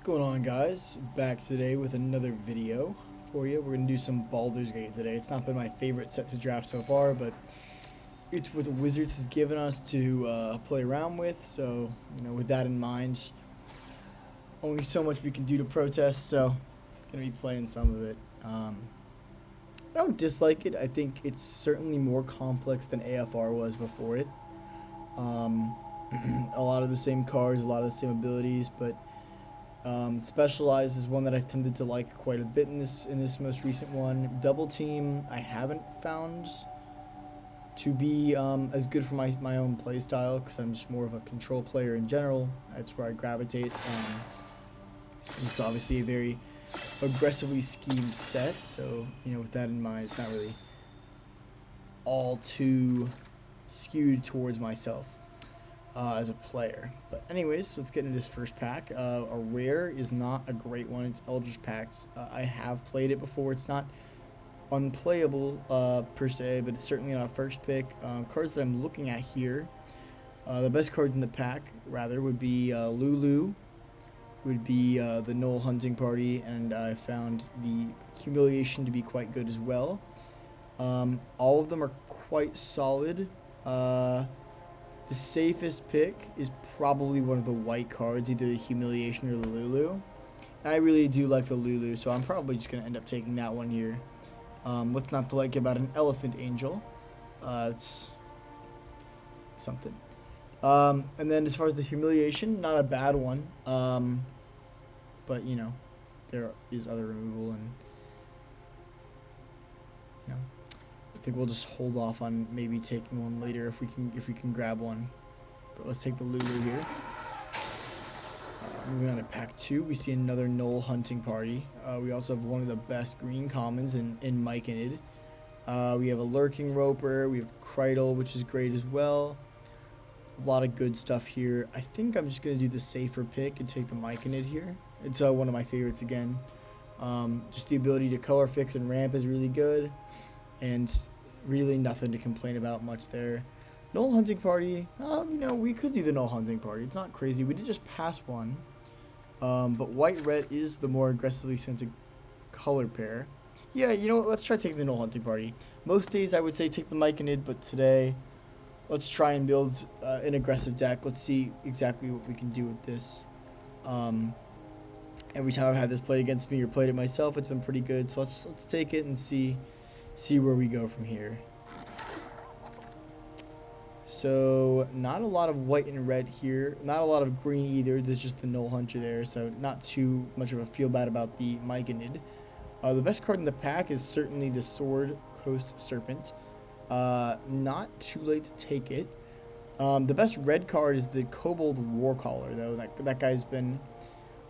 What's going on, guys? Back today with another video for you. We're going to do some Baldur's Gate today. It's not been my favorite set to draft so far, but it's what the Wizards has given us to play around with. So, with that in mind, only so much we can do to protest, so going to be playing some of it. I don't dislike it. I think it's certainly more complex than AFR was before it. A lot of the same cards, a lot of the same abilities, but Specialized is one that I've tended to like quite a bit in this most recent one. Double Team I haven't found to be as good for my own play style, because I'm just more of a control player in general. That's where I gravitate. It's obviously a very aggressively schemed set, so with that in mind, it's not really all too skewed towards myself as a player. But anyways, let's get into this first pack. A rare is not a great one. It's Eldritch Pacts. I have played it before. It's not unplayable per se, but it's certainly not a first pick. Cards that I'm looking at here, the best cards in the pack rather would be Lulu, would be the Knoll Hunting Party, and I found the Humiliation to be quite good as well. All of them are quite solid. The safest pick is probably one of the white cards, either the Humiliation or the Lulu. And I really do like the Lulu, so I'm probably just going to end up taking that one here. What's not to like about an Elephant Angel? It's something. And then as far as the Humiliation, not a bad one. But, there is other removal, and, I think we'll just hold off on maybe taking one later if we can grab one. But let's take the Lulu here. Moving on to pack 2, we see another Knoll Hunting Party. We also have one of the best green commons in Myconid. We have a Lurking Roper, we have Cridle, which is great as well. A lot of good stuff here. I think I'm just going to do the safer pick and take the Myconid here. It's one of my favorites again. Just the ability to color fix and ramp is really good. And really nothing to complain about much there. Knoll Hunting Party, we could do the Knoll Hunting Party. It's not crazy. We did just pass one. But white-red is the more aggressively scented color pair. Yeah, let's try taking the Knoll Hunting Party. Most days I would say take the Myconid, but today let's try and build an aggressive deck. Let's see exactly what we can do with this. Every time I've had this played against me or played it myself, it's been pretty good. So let's take it and see where we go from here. So not a lot of white and red here, not a lot of green either. There's just the Knoll Hunter there, so not too much of a feel bad about the Myconid. The best card in the pack is certainly the Sword Coast Serpent. Not too late to take it. The best red card is the Kobold Warcaller, though. That guy's been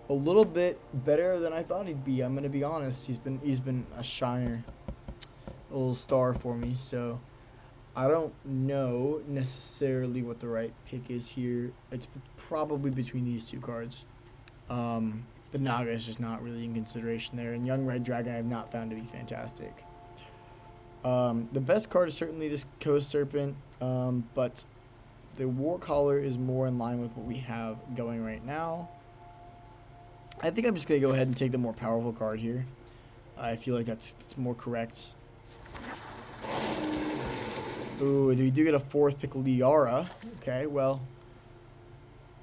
a little bit better than I thought he'd be. I'm gonna be honest. He's been a shiner, a little star for me. So I don't know necessarily what the right pick is here. It's probably between these two cards. The Naga is just not really in consideration there, and Young Red Dragon I have not found to be fantastic. The best card is certainly this Coast Serpent, but the Warcaller is more in line with what we have going right now. I think I'm just going to go ahead and take the more powerful card here. I feel like that's more correct. Ooh, we do get a 4th pick, Liara. Okay, well,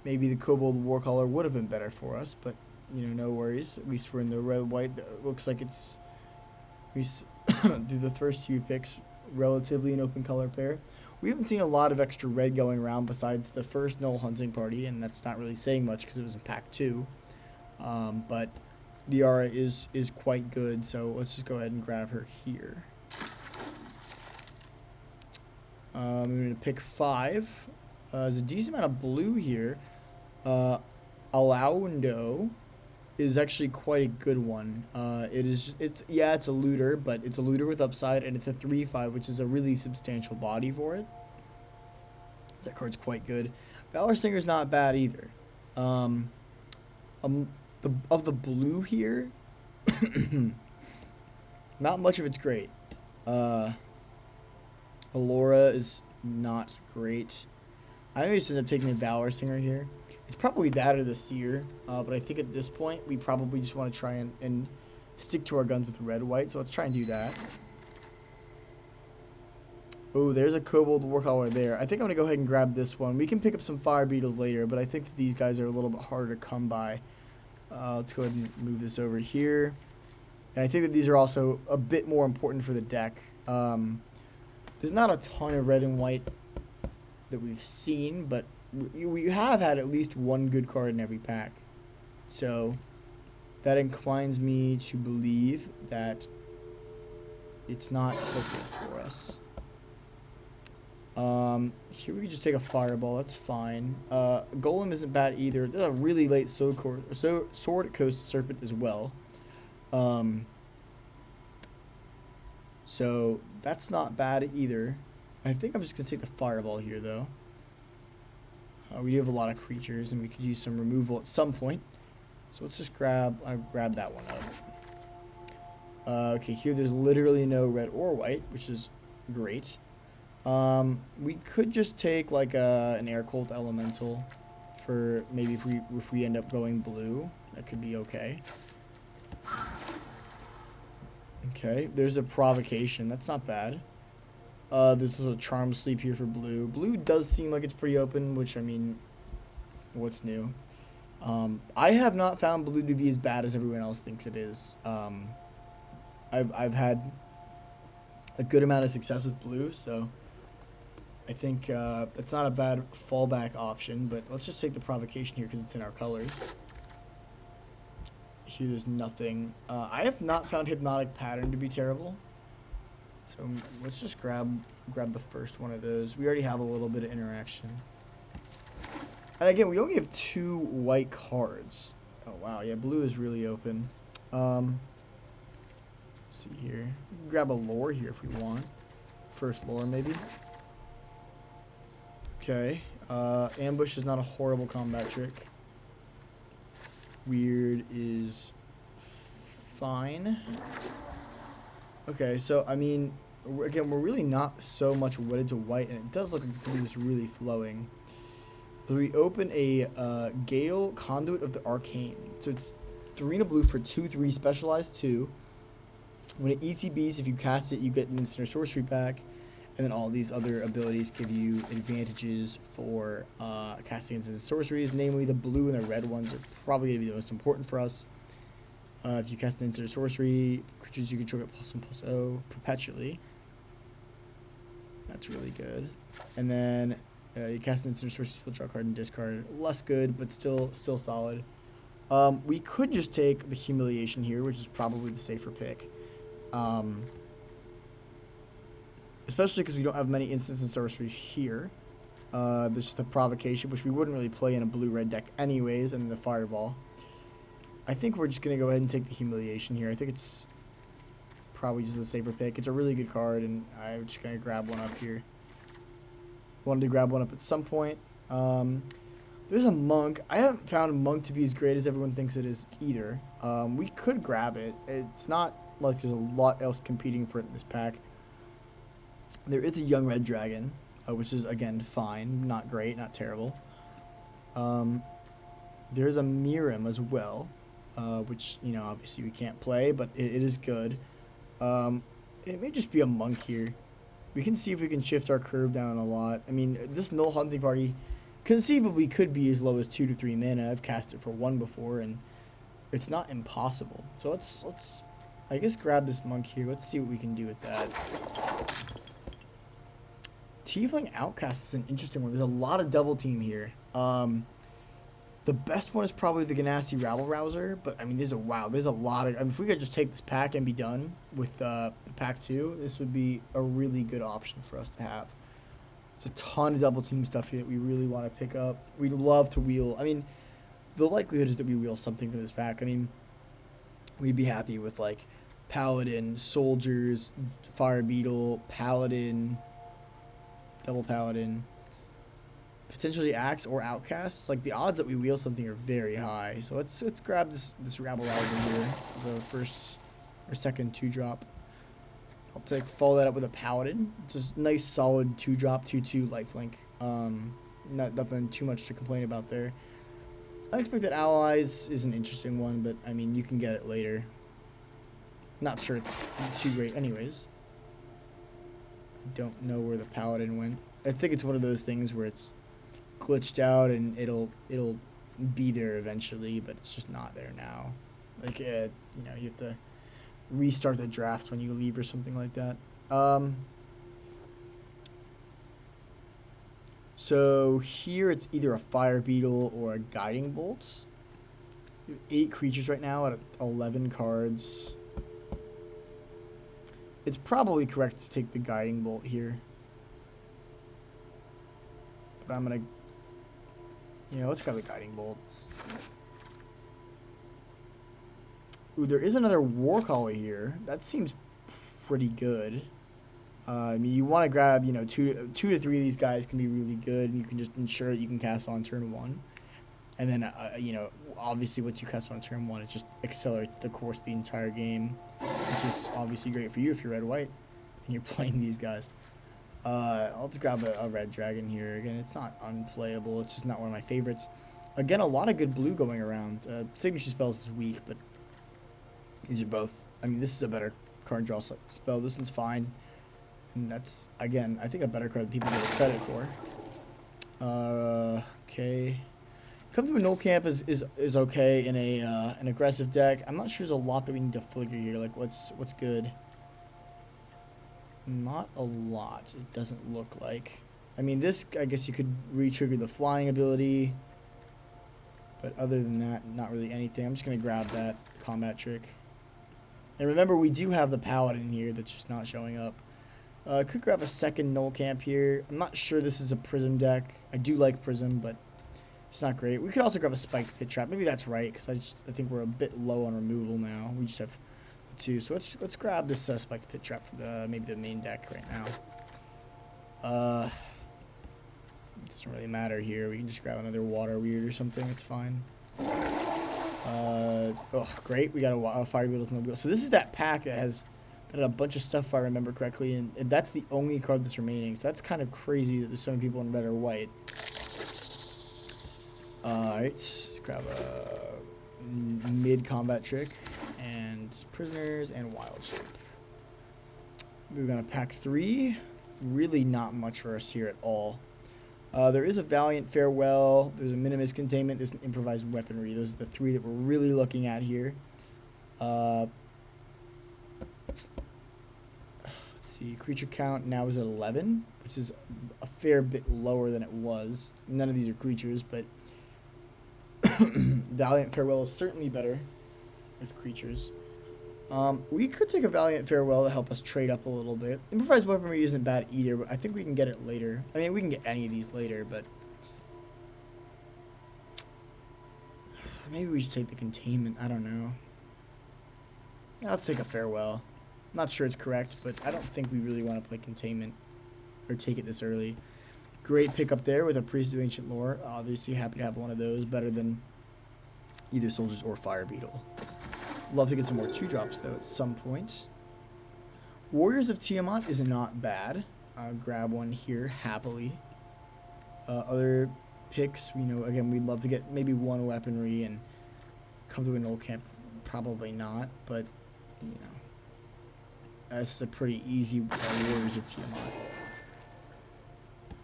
maybe the Kobold Warcaller would have been better for us, but, no worries. At least we're in the red-white. It looks like it's, we do the first few picks, relatively an open color pair. We haven't seen a lot of extra red going around besides the first Knoll Hunting Party, and that's not really saying much because it was in pack 2. But Liara is quite good, so let's just go ahead and grab her here. I'm going to pick 5. There's a decent amount of blue here. Alaundo is actually quite a good one. It's a looter, but it's a looter with upside, and it's a 3/5, which is a really substantial body for it. That card's quite good. Valor Singer's not bad either. Of the blue here, not much of it's great. Allura is not great. I may just end up taking the Valor Singer here. It's probably that or the Seer, but I think at this point we probably just want to try and stick to our guns with red-white, so let's try and do that. Oh, there's a Kobold Warcaller there. I think I'm going to go ahead and grab this one. We can pick up some Fire Beetles later, but I think that these guys are a little bit harder to come by. Let's go ahead and move this over here. And I think that these are also a bit more important for the deck. There's not a ton of red and white that we've seen, but we have had at least one good card in every pack. So that inclines me to believe that it's not hopeless for us. Here we can just take a Fireball. That's fine. Golem isn't bad either. There's a really late Sword Coast Serpent as well. So that's not bad either. I think I'm just going to take the Fireball here, though. We do have a lot of creatures, and we could use some removal at some point. So let's just grab that one up. Okay, here there's literally no red or white, which is great. We could just take like an Air Cult Elemental for maybe if we end up going blue. That could be okay. Okay, there's a Provocation. That's not bad. This is a Charm Sleep here for blue. Blue does seem like it's pretty open, which, I mean, what's new? I have not found blue to be as bad as everyone else thinks it is. I've had a good amount of success with blue, so I think it's not a bad fallback option, but let's just take the Provocation here because it's in our colors. Here there's nothing. I have not found Hypnotic Pattern to be terrible. So let's just grab the first one of those. We already have a little bit of interaction. And again, we only have 2 white cards. Oh wow, yeah, blue is really open. Let's see here. We can grab a lore here if we want. First lore maybe. Okay. Ambush is not a horrible combat trick. Weird is fine. Okay, so, I mean, again, we're really not so much wedded to white, and it does look like blue is really flowing. So we open a Gale, Conduit of the Arcane. So it's 3 and a blue for 2/3, specialized 2. When it ETBs, if you cast it, you get an instant sorcery back, and then all these other abilities give you advantages for casting instant sorceries, namely the blue and the red ones are probably going to be the most important for us. If you cast an instant sorcery, creatures you control get +1/+0 perpetually. That's really good. And then you cast an instant sorcery, draw a card and discard. Less good, but still solid. We could just take the Humiliation here, which is probably the safer pick. Especially because we don't have many instants and sorceries here. There's the Provocation, which we wouldn't really play in a blue-red deck anyways, and the Fireball. I think we're just going to go ahead and take the Humiliation here. I think it's probably just the safer pick. It's a really good card, and I'm just going to grab one up here. Wanted to grab one up at some point. There's a Monk. I haven't found Monk to be as great as everyone thinks it is either. We could grab it. It's not like there's a lot else competing for it in this pack. There is a Young Red Dragon, which is, again, fine. Not great, not terrible. There's a Mirim as well, which, you know, obviously we can't play, but it is good. It may just be a Monk here. We can see if we can shift our curve down a lot. I mean, this Null Hunting Party conceivably could be as low as 2 to 3 mana. I've cast it for 1 before, and it's not impossible. So let's I guess grab this Monk here. Let's see what we can do with that. Tiefling Outcast is an interesting one. There's a lot of double team here. The best one is probably the Ganassi Rabble Rouser, but I mean, there's a lot of. I mean, if we could just take this pack and be done with the pack 2, this would be a really good option for us to have. There's a ton of double team stuff here that we really want to pick up. We'd love to wheel. I mean, the likelihood is that we wheel something for this pack. I mean, we'd be happy with like Paladin, Soldiers, Fire Beetle, Paladin, Double Paladin. Potentially Axe or Outcasts. Like, the odds that we wheel something are very high. So let's grab this Rabble Rouser here as our first or second 2-drop. I'll follow that up with a Paladin. It's just nice solid 2-drop 2/2 lifelink. Nothing too much to complain about there. Unexpected Allies is an interesting one, but I mean, you can get it later. Not sure it's too great anyways. Don't know where the Paladin went. I think it's one of those things where it's glitched out and it'll be there eventually, but it's just not there now. Like, you know, you have to restart the draft when you leave or something like that. So here it's either a Fire Beetle or a Guiding Bolt. We have 8 creatures right now at 11 cards. It's probably correct to take the Guiding Bolt here. But I'm going to... Yeah, let's grab the Guiding Bolt. Ooh, there is another Warcaller here. That seems pretty good. I mean, you want to grab, you know, two to three of these guys can be really good, and you can just ensure that you can cast on turn 1. And then, you know, obviously once you cast on turn 1, it just accelerates the course of the entire game, which is obviously great for you if you're red-white and you're playing these guys. I'll just grab a red dragon here. Again, it's not unplayable. It's just not one of my favorites. Again, a lot of good blue going around. Signature Spells is weak, but these are both. I mean, this is a better card draw spell. This one's fine. And that's, again, I think a better card than people give it credit for. Okay. Come to a null camp is okay in a an aggressive deck. I'm not sure there's a lot that we need to figure here. Like, what's good? Not a lot, it doesn't look like. I mean, this, I guess you could re-trigger the flying ability. But other than that, not really anything. I'm just going to grab that combat trick. And remember, we do have the Paladin here that's just not showing up. Could grab a second null camp here. I'm not sure this is a Prism deck. I do like Prism, but it's not great. We could also grab a Spiked Pit Trap. Maybe that's right, because I think we're a bit low on removal now. We just have... too. So let's grab this Spiked Pit Trap for the maybe the main deck right now. It doesn't really matter here. We can just grab another Water Weird or something. It's fine. Oh, great. We got a Fire Beetle with no Beetle. So this is that pack that had a bunch of stuff, if I remember correctly, and that's the only card that's remaining. So that's kind of crazy that there's so many people in red or white. Alright, let's grab a mid-combat trick, and prisoners, and wild shape. We're going to pack 3. Really not much for us here at all. There is a Valiant Farewell, there's a Minimus Containment, there's an Improvised Weaponry. Those are the 3 that we're really looking at here. Let's see, creature count now is at 11, which is a fair bit lower than it was. None of these are creatures, but Valiant Farewell is certainly better with creatures. We could take a Valiant Farewell to help us trade up a little bit. Improvised Weaponry isn't bad either, but I think we can get it later. I mean, we can get any of these later, but maybe we should take the Containment. I don't know. Let's take a Farewell. Not sure it's correct, but I don't think we really want to play Containment or take it this early. Great pickup there with a Priest of Ancient Lore. Obviously, happy to have one of those. Better than either Soldiers or Fire Beetle. Love to get some more 2-drops, though, at some point. Warriors of Tiamat is not bad. I'll grab one here, happily. Other picks, you know, again, we'd love to get maybe 1 weaponry and come to an old camp. Probably not, but, you know. That's a pretty easy Warriors of Tiamat.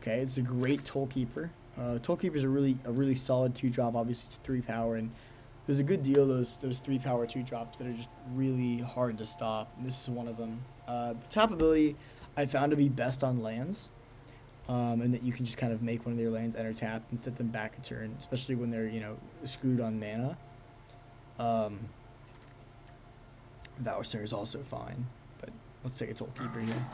Okay, it's a great Toll Keeper. Toll Keeper is a really solid 2-drop. Obviously, it's 3 power, and there's a good deal of those 3 power 2-drops that are just really hard to stop. And this is one of them. The top ability I found to be best on lands, and that you can just kind of make one of their lands enter tapped and set them back a turn, especially when they're, you know, screwed on mana. Valor Singer is also fine, but let's take a Toll Keeper here.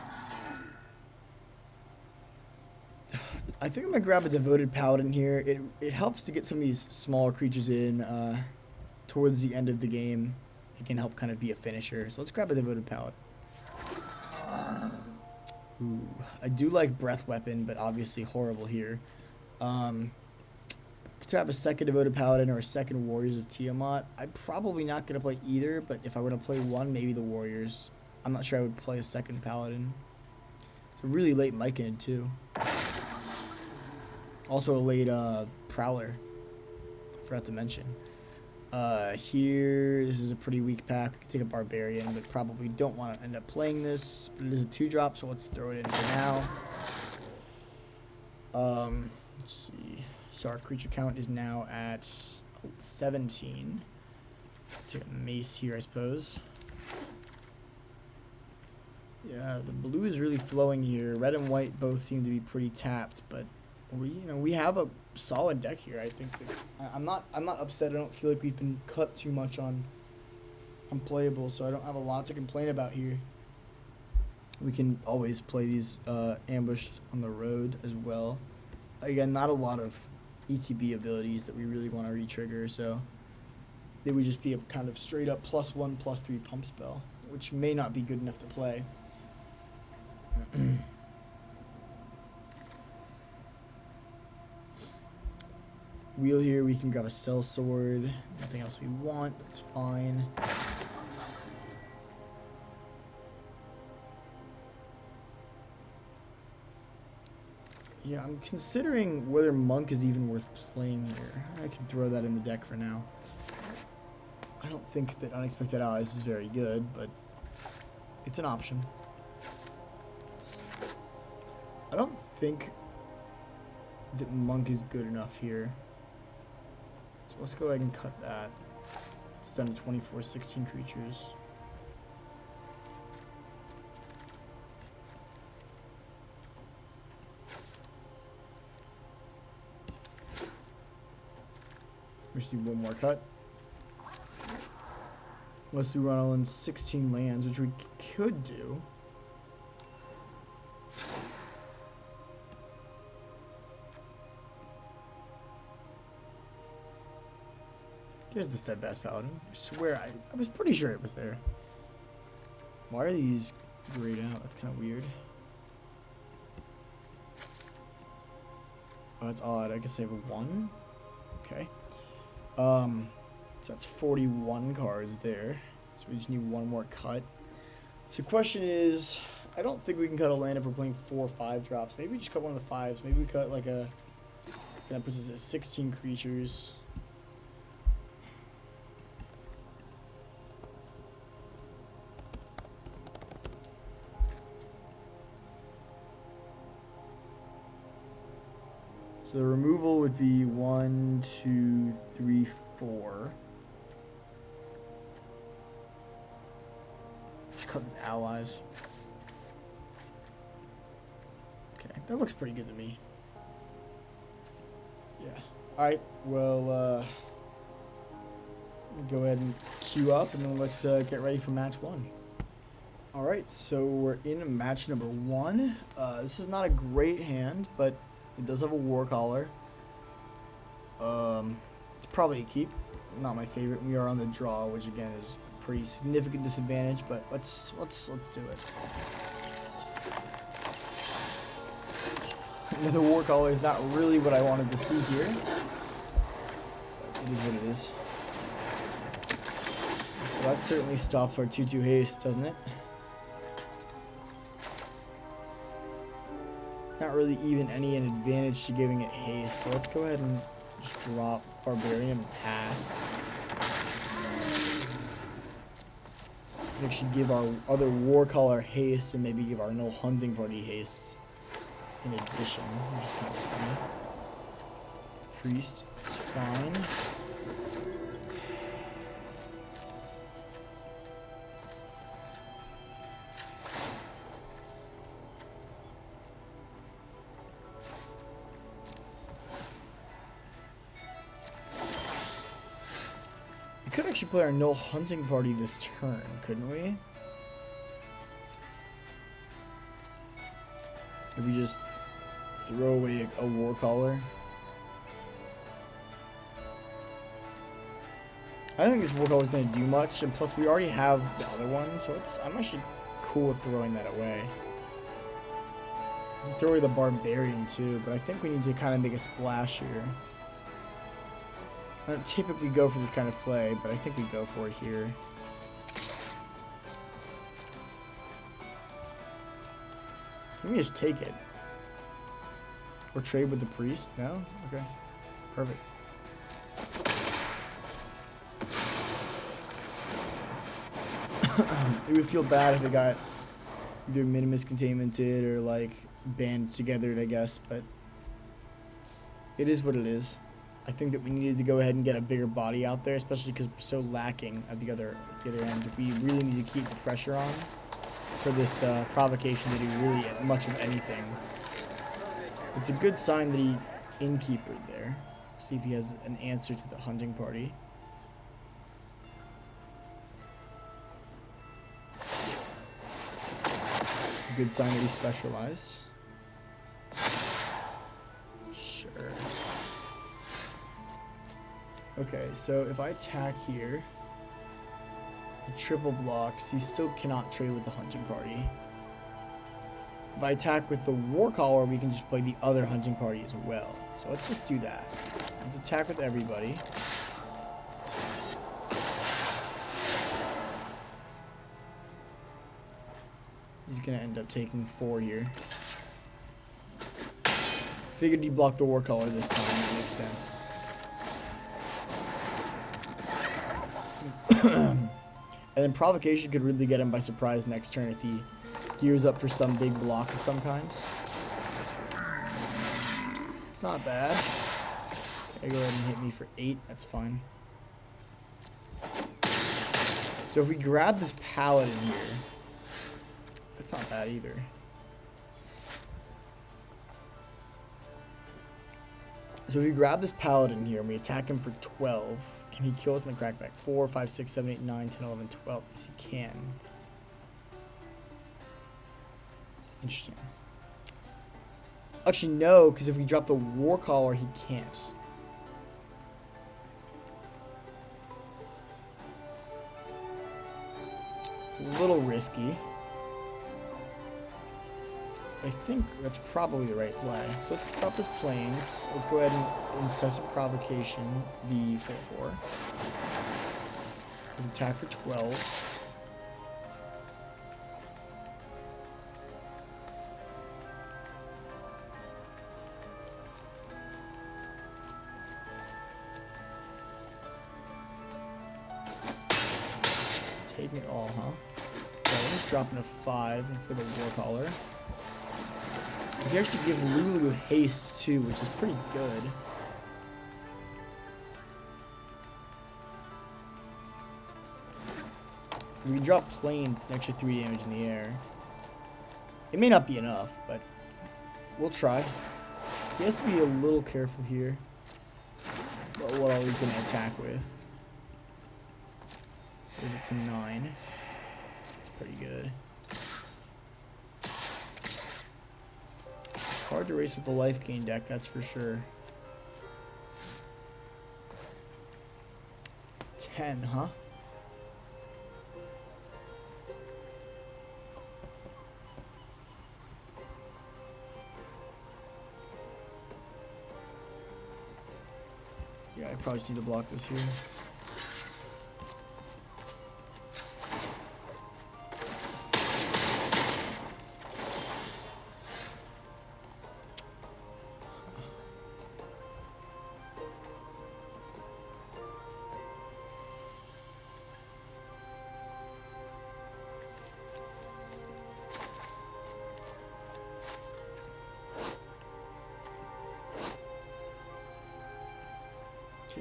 I think I'm going to grab a Devoted Paladin here. It helps to get some of these smaller creatures in towards the end of the game. It can help kind of be a finisher. So let's grab a Devoted Paladin. Ooh, I do like Breath Weapon, but obviously horrible here. Could grab a second Devoted Paladin or a second Warriors of Tiamat. I'm probably not going to play either, but if I were to play one, maybe the Warriors. I'm not sure I would play a second Paladin. It's a really late Myconid too. Also a late Prowler forgot to mention. Here, this is a pretty weak pack. We could take a Barbarian, but probably don't want to end up playing this. But it is a 2-drop, so let's throw it in for now. Let's see. So our creature count is now at 17. Take a mace here, I suppose. Yeah, the blue is really flowing here. Red and white both seem to be pretty tapped, but we have a solid deck here. I think that I'm not upset. I don't feel like we've been cut too much on playable, so I don't have a lot to complain about here. We can always play these ambushed on the road as well. Again, not a lot of ETB abilities that we really want to re-trigger, so they would just be a kind of straight up +1/+3 pump spell, which may not be good enough to play. Wheel here, we can grab a cell sword. Nothing else we want, that's fine. Yeah, I'm considering whether Monk is even worth playing here. I can throw that in the deck for now. I don't think that Unexpected Allies is very good, but it's an option. I don't think that Monk is good enough here. So let's go ahead and cut that. It's done to 24, 16 creatures. We should do one more cut. Let's do run all in 16 lands, which we could do. Here's the Steadfast Paladin. I swear, I was pretty sure it was there. Why are these grayed out? That's kind of weird. Oh, that's odd. I guess I have a 1. Okay. So that's 41 cards there. So we just need one more cut. So the question is, I don't think we can cut a land if we're playing 4 or 5 drops. Maybe we just cut one of the 5s. Maybe we cut like a... That puts us at 16 creatures. So the removal would be 1, 2, 3, 4. Just cut these allies. Okay, that looks pretty good to me. Yeah. Alright, well, let me go ahead and queue up and then let's get ready for match 1. Alright, so we're in match number 1. This is not a great hand, but it does have a Warcaller. It's probably a keep. Not my favorite. We are on the draw, which again is a pretty significant disadvantage. But let's do it. Another Warcaller is not really what I wanted to see here. But it is what it is. So that certainly stops our 2/2 haste, doesn't it? Not really even any advantage to giving it haste, so let's go ahead and just drop Barbarian and pass. We actually give our other Warcaller haste and maybe give our no hunting party haste in addition, which is kind of funny. Priest is fine. We could actually play our no hunting party this turn, couldn't we? If we just throw away a Warcaller. I don't think this Warcaller is going to do much, and plus we already have the other one, so I'm actually cool with throwing that away. We can throw away the Barbarian too, but I think we need to kind of make a splash here. I don't typically go for this kind of play, but I think we go for it here. Let me just take it. Or trade with the priest? No? Okay. Perfect. It would feel bad if it got either minimus containmented or like band together, I guess, but it is what it is. I think that we needed to go ahead and get a bigger body out there, especially because we're so lacking at the other end. We really need to keep the pressure on for this provocation to do really much of anything. It's a good sign that he innkeepered there. See if he has an answer to the hunting party. A good sign that he specialized. Sure. Okay, so if I attack here, he triple blocks. He still cannot trade with the hunting party. If I attack with the war collar, we can just play the other hunting party as well. So let's just do that. Let's attack with everybody. He's gonna end up taking 4 here. Figured he blocked the war collar this time. That makes sense. And then provocation could really get him by surprise next turn if he gears up for some big block of some kind. It's not bad. Okay, go ahead and hit me for 8. That's fine. So if we grab this paladin here, that's not bad either. So if we grab this paladin here and we attack him for 12, can he kill us in the crackback? 4, 5, 6, 7, 8, 9, 10, 11, 12. Yes, he can. Interesting. Actually, no, because if we drop the war collar, he can't. It's a little risky. I think that's probably the right play. So let's drop his planes. Let's go ahead and incessant provocation the 4/4. His attack for 12. It's taking it all, huh? Okay, let's drop in a 5 for the war collar. We can actually give Lulu haste too, which is pretty good. We can drop planes, it's an extra 3 damage in the air. It may not be enough, but we'll try. He has to be a little careful here about what all he's going to attack with. Is it to 9? It's pretty good. Hard to race with the life gain deck, that's for sure. 10, huh? Yeah, I probably just need to block this here.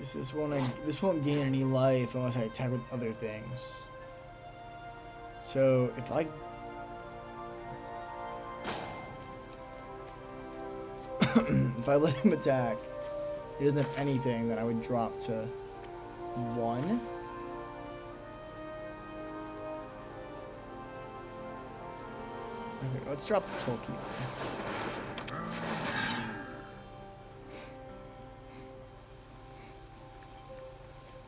So this won't gain any life unless I attack with other things. So if I if I let him attack, he doesn't have anything, then I would drop to 1. Okay, let's drop the Tollkeeper.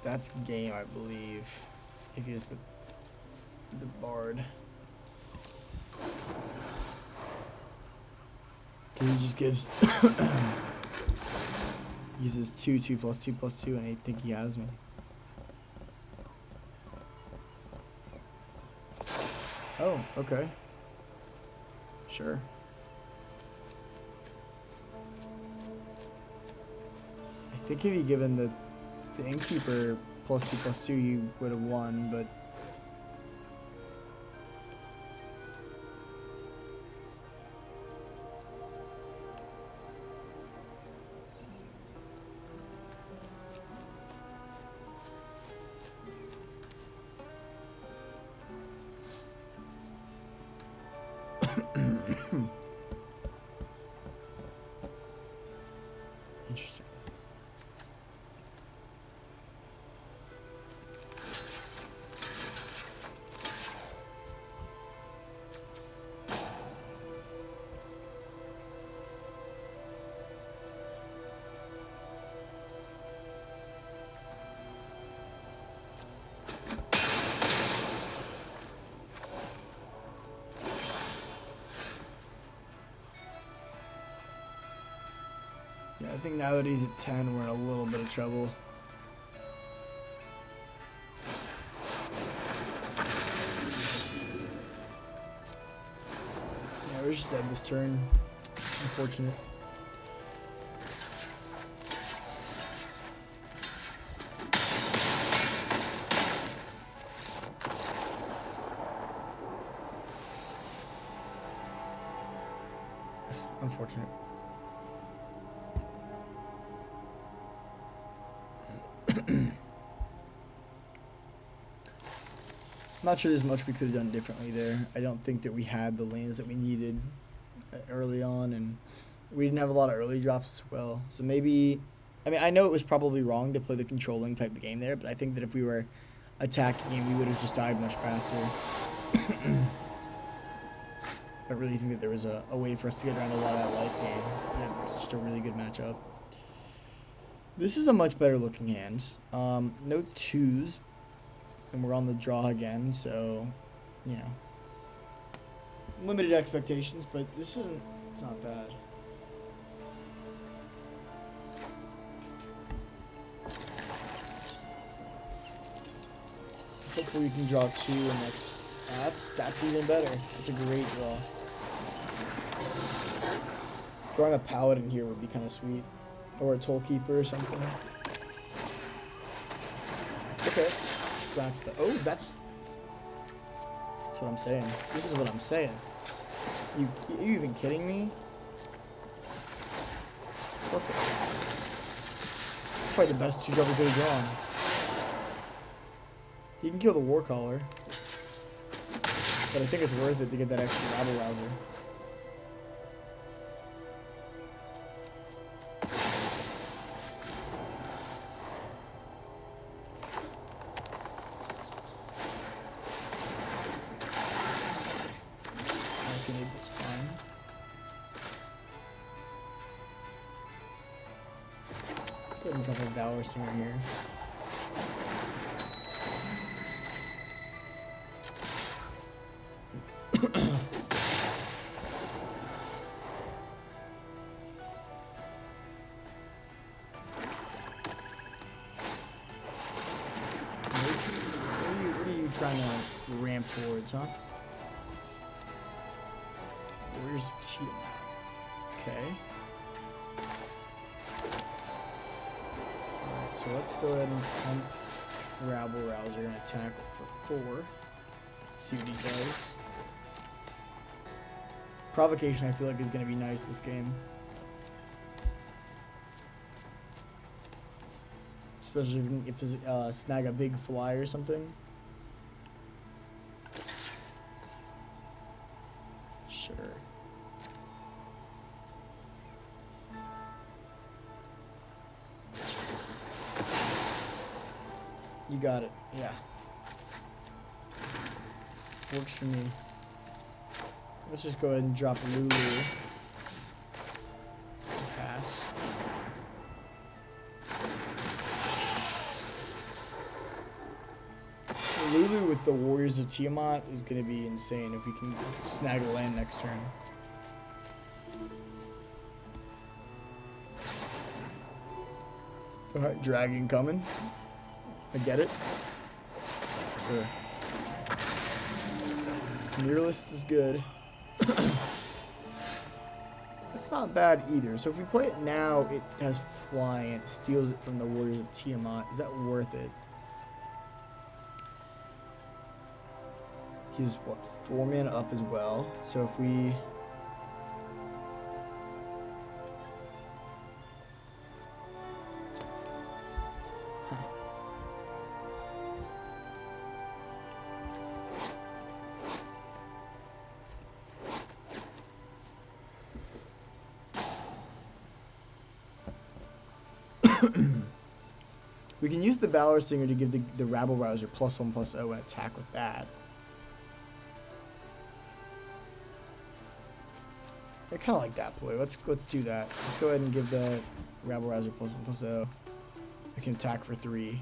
That's game, I believe, if he has the bard. He just gives uses 2, 2 plus 2 plus 2, and I think he has me. Oh, okay. Sure. I think if he given the innkeeper +2/+2, you would have won, but think now that he's at 10, we're in a little bit of trouble. Yeah, we're just dead this turn. Unfortunate. Unfortunate. Not sure there's much we could have done differently there. I don't think that we had the lanes that we needed early on, and we didn't have a lot of early drops as well. So maybe, I mean, I know it was probably wrong to play the controlling type of game there, but I think that if we were attacking him, we would have just died much faster. I really think that there was a way for us to get around a lot of that life game. And it was just a really good matchup. This is a much better looking hand. No twos. And we're on the draw again, so, you know. Limited expectations, but this isn't, it's not bad. Hopefully we can draw 2 and that's even better. That's a great draw. Drawing a paladin here would be kind of sweet. Or a toll keeper or something. Okay. Oh, that's what I'm saying. This is what I'm saying. Are you even kidding me? Perfect. That's probably the best 2 double goes on. You can kill the war caller, but I think it's worth it to get that extra rabble rouser. That's fine. Let's go ahead and drop a Valor Singer here. What are you trying to ramp towards, huh? Where's Tiamat? Okay. Alright, so let's go ahead and pump Rabble Rouser and attack for 4. See what he does. Provocation, I feel like, is going to be nice this game. Especially if it's snag a big fly or something. Sure. You got it. Yeah. Works for me. Let's just go ahead and drop Lulu. Pass. Lulu with the Warriors of Tiamat is going to be insane if we can snag a land next turn. Alright, dragon coming. I get it. Sure. Muralist is good. It's not bad either. So if we play it now, it has flying. It steals it from the Warriors of Tiamat. Is that worth it? He's, what, 4 mana up as well. So if we... We can use the Valor Singer to give the Rabble Rouser +1/+0 and attack with that. I kind of like that play. Let's do that. Let's go ahead and give the Rabble Rouser +1/+0. We can attack for 3.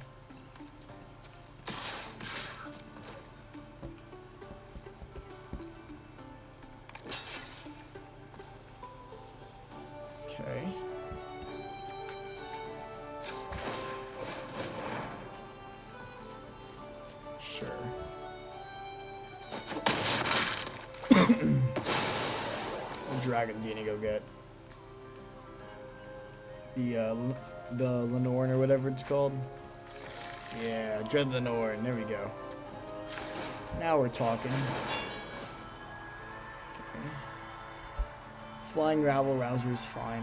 Okay. dragon's he gonna go get? The Lenorn or whatever it's called. Yeah, Dread Lenorn. There we go. Now we're talking. Okay. Flying Rabble Rouser is fine.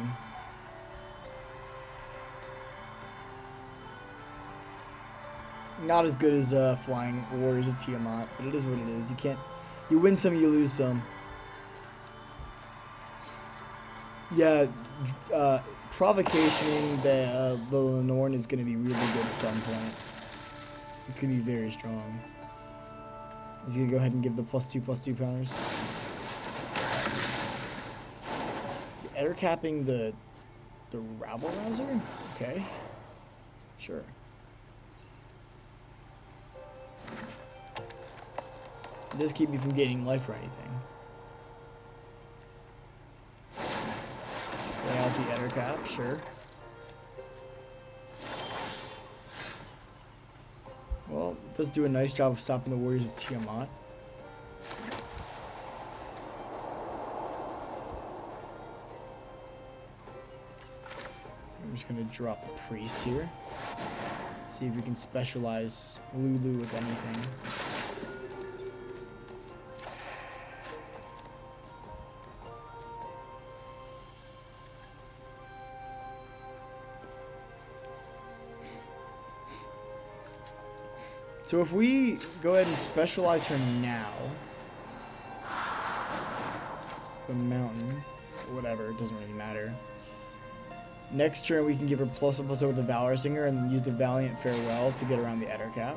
Not as good as Flying Warriors of Tiamat, but it is what it is. You can't. You win some, you lose some. Yeah, provocationing the Lenorn is going to be really good at some point. It's going to be very strong. He's going to go ahead and give the +2/+2 counters. Is Eder capping the Rabble Rouser? Okay. Sure. It does keep me from gaining life or anything. Play out the Eder cap, sure. Well, it does do a nice job of stopping the Warriors of Tiamat. I'm just going to drop a priest here. See if we can specialize Lulu with anything. So if we go ahead and specialize her now, the mountain, or whatever, it doesn't really matter. Next turn we can give her +1/+0 with the Valor Singer and then use the Valiant Farewell to get around the Eder cap.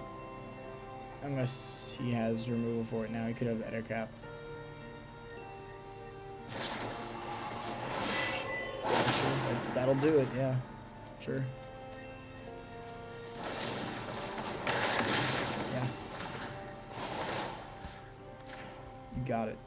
Unless he has removal for it now, he could have the Eder cap. Sure, that'll do it, yeah, sure. Got it.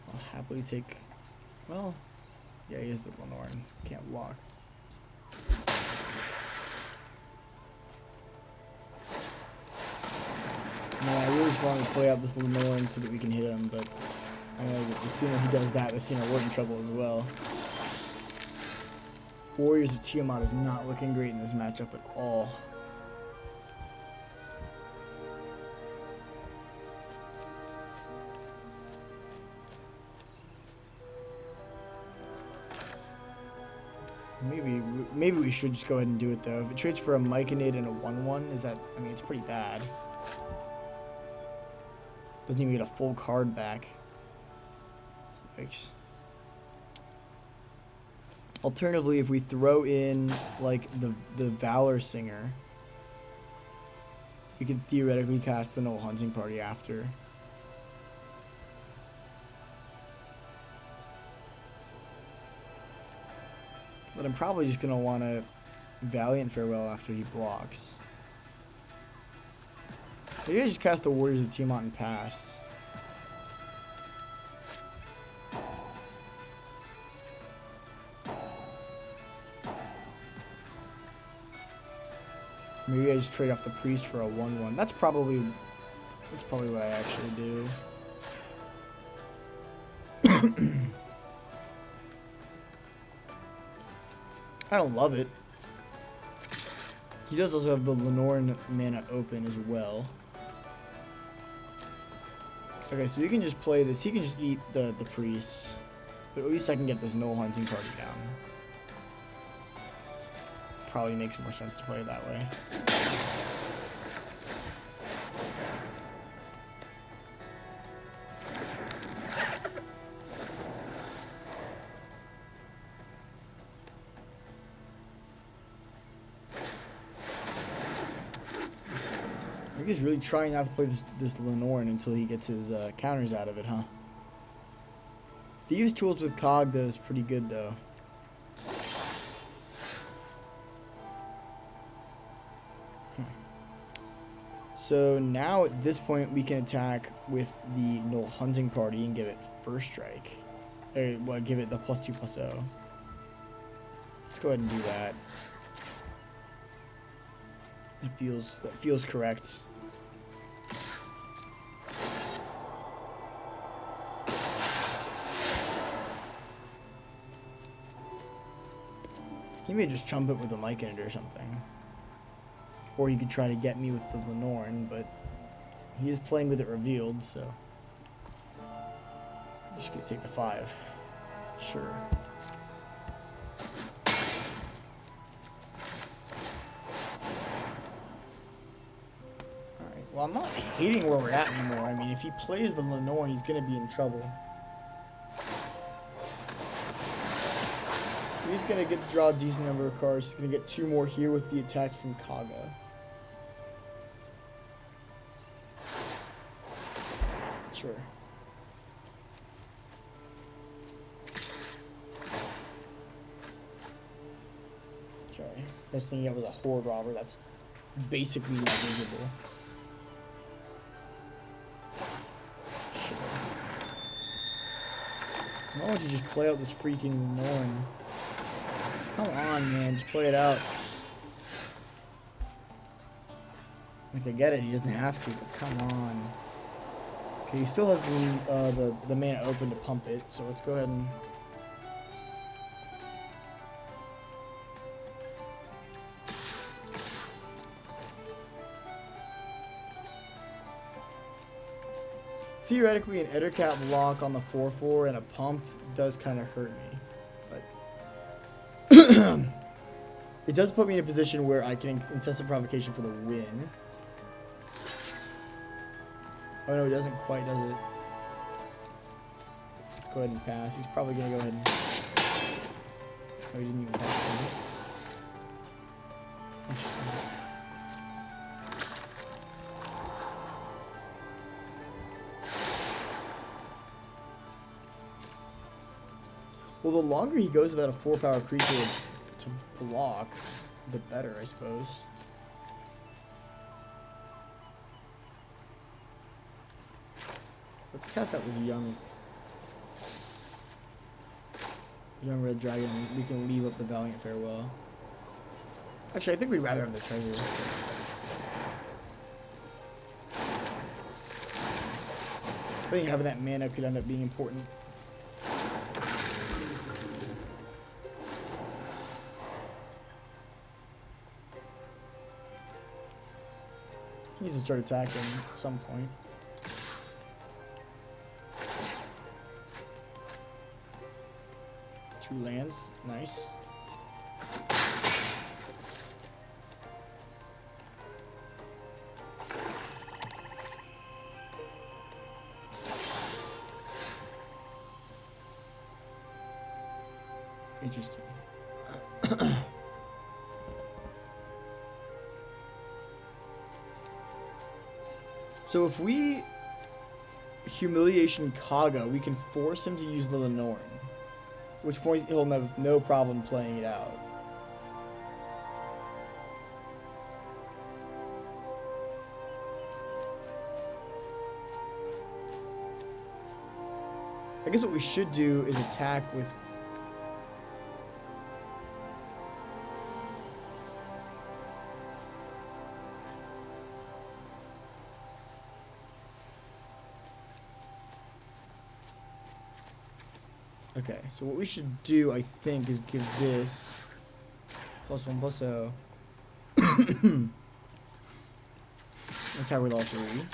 I'll happily take. Well, yeah, he is the Lenorn. Can't block. No, I really just want to play out this Lenorn so that we can hit him, but I know that the sooner he does that, the sooner we're in trouble as well. Warriors of Tiamat is not looking great in this matchup at all. Maybe we should just go ahead and do it though. If it trades for a Myconid and a 1/1, is that? I mean, it's pretty bad. Doesn't even get a full card back. Yikes. Alternatively, if we throw in like the Valor Singer, we could theoretically cast the Null Hunting Party after. But I'm probably just gonna want to Valiant Farewell after he blocks. Maybe I just cast the Warriors of Tiamat and pass. Maybe I just trade off the priest for a 1/1. That's probably what I actually do. I don't love it. He does also have the Lenorn mana open as well. Okay, so you can just play this. He can just eat the priests. But at least I can get this Null Hunting Party down. Probably makes more sense to play it that way. He's really trying not to play this Lenorn until he gets his counters out of it, huh? Thieves' Tools with Cog does pretty good, though. So now at this point we can attack with the Null Hunting Party and give it first strike. Or, well, give it the +2/+0. Let's go ahead and do that. That feels correct. He may just chump it with a mic in it or something. Or he could try to get me with the Lenorn, but he is playing with it revealed, so. Just gonna take the 5. Sure. Alright, well, I'm not hating where we're at anymore. I mean, if he plays the Lenorn, he's gonna be in trouble. He's gonna get to draw a decent number of cards. He's gonna get 2 more here with the attacks from Kaga. Sure. Okay. Best thing he had was a Horde Robber. That's basically negligible. Sure. Why don't you just play out this freaking Norn? Come on, man. Just play it out. Like, I get it. He doesn't have to, but come on. Okay, he still has the mana open to pump it, so let's go ahead and... Theoretically, an Ettercap block on the 4/4 and a pump does kind of hurt me, but... it does put me in a position where I can incessant provocation for the win. Oh no, it doesn't quite, does it? Let's go ahead and pass. He's probably gonna go ahead and... Oh, he didn't even pass. Well, the longer he goes without a 4-power creature to block, the better, I suppose. Let's cast out this young red dragon. We can leave up the Valiant Farewell. Actually, I think we'd rather have the treasure. I think having that mana could end up being important. He needs to start attacking at some point. Two lands, nice. Interesting. So if we humiliation Kaga, we can force him to use the Lenorn, which point he'll have no problem playing it out. I guess what we should do is attack with... Okay, so what we should do, I think, is give this +1/+0. Attack with all 3.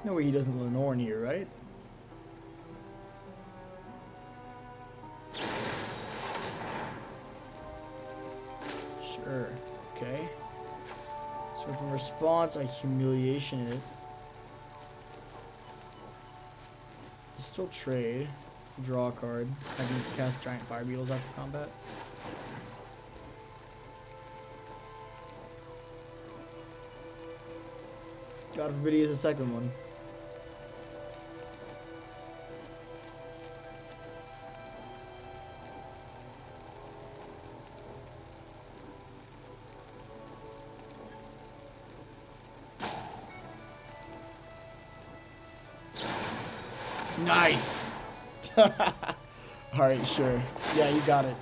No way he doesn't Lenorn here, right? Sure. Okay. So from response, I humiliation it. Still trade. Draw a card. I can cast Giant Fire Beetles after combat. God forbid he has a second one. Nice. Alright, sure. Yeah, you got it.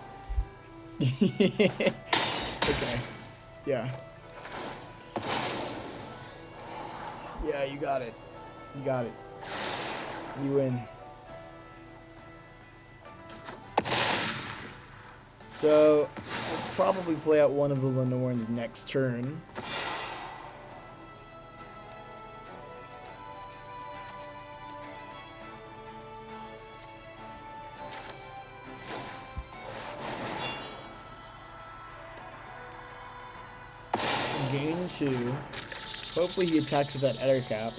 Okay. Yeah. Yeah, you got it. You got it. You win. So, I'll probably play out one of the Lenorns next turn. Gain 2. Hopefully he attacks with that Ettercap.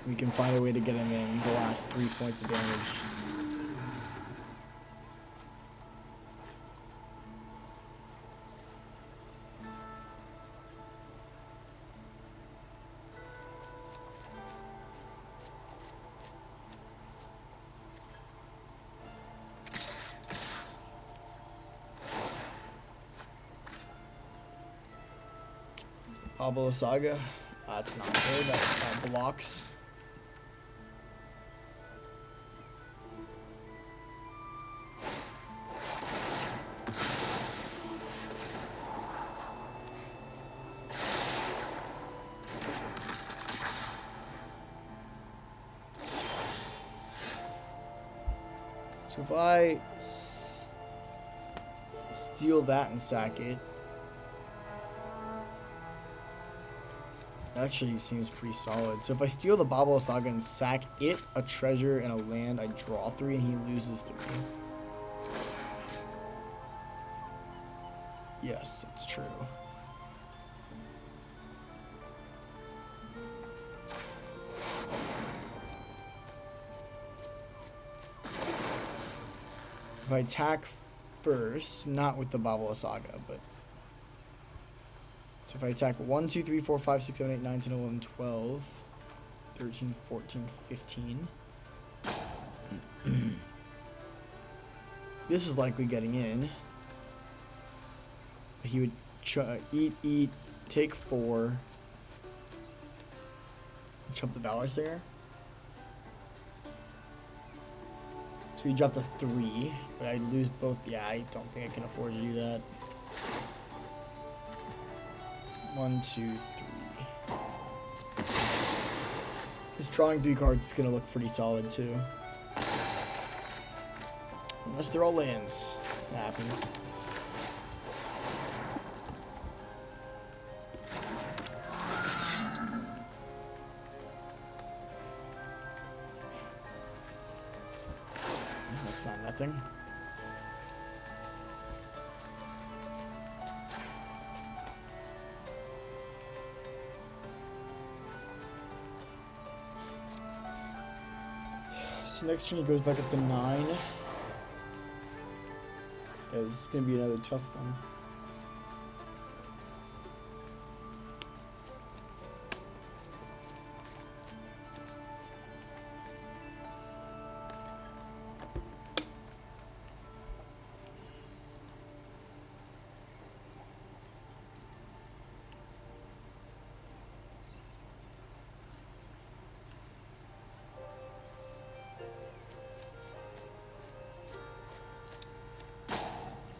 We can find a way to get him in the last 3 points of damage. Abala Saga. That's not good. That blocks. So if I steal that and sack it, actually seems pretty solid. So if I steal the Babala Saga and sack it, a treasure, and a land, I draw 3 and he loses 3. Yes, that's true. If I attack first, not with the Babala Saga, but so if I attack 1, 2, 3, 4, 5, 6, 7, 8, 9, 10, 11, 12, 13, 14, 15. This is likely getting in. He would eat, take 4. Chump the Valor Singer. So he dropped a 3, but I lose both. Yeah, I don't think I can afford to do that. 1, 2, 3. Just drawing 3 cards is gonna look pretty solid too. Unless they're all lands. That happens. That's not nothing. So next turn he goes back up to 9. Yeah, this is going to be another tough one.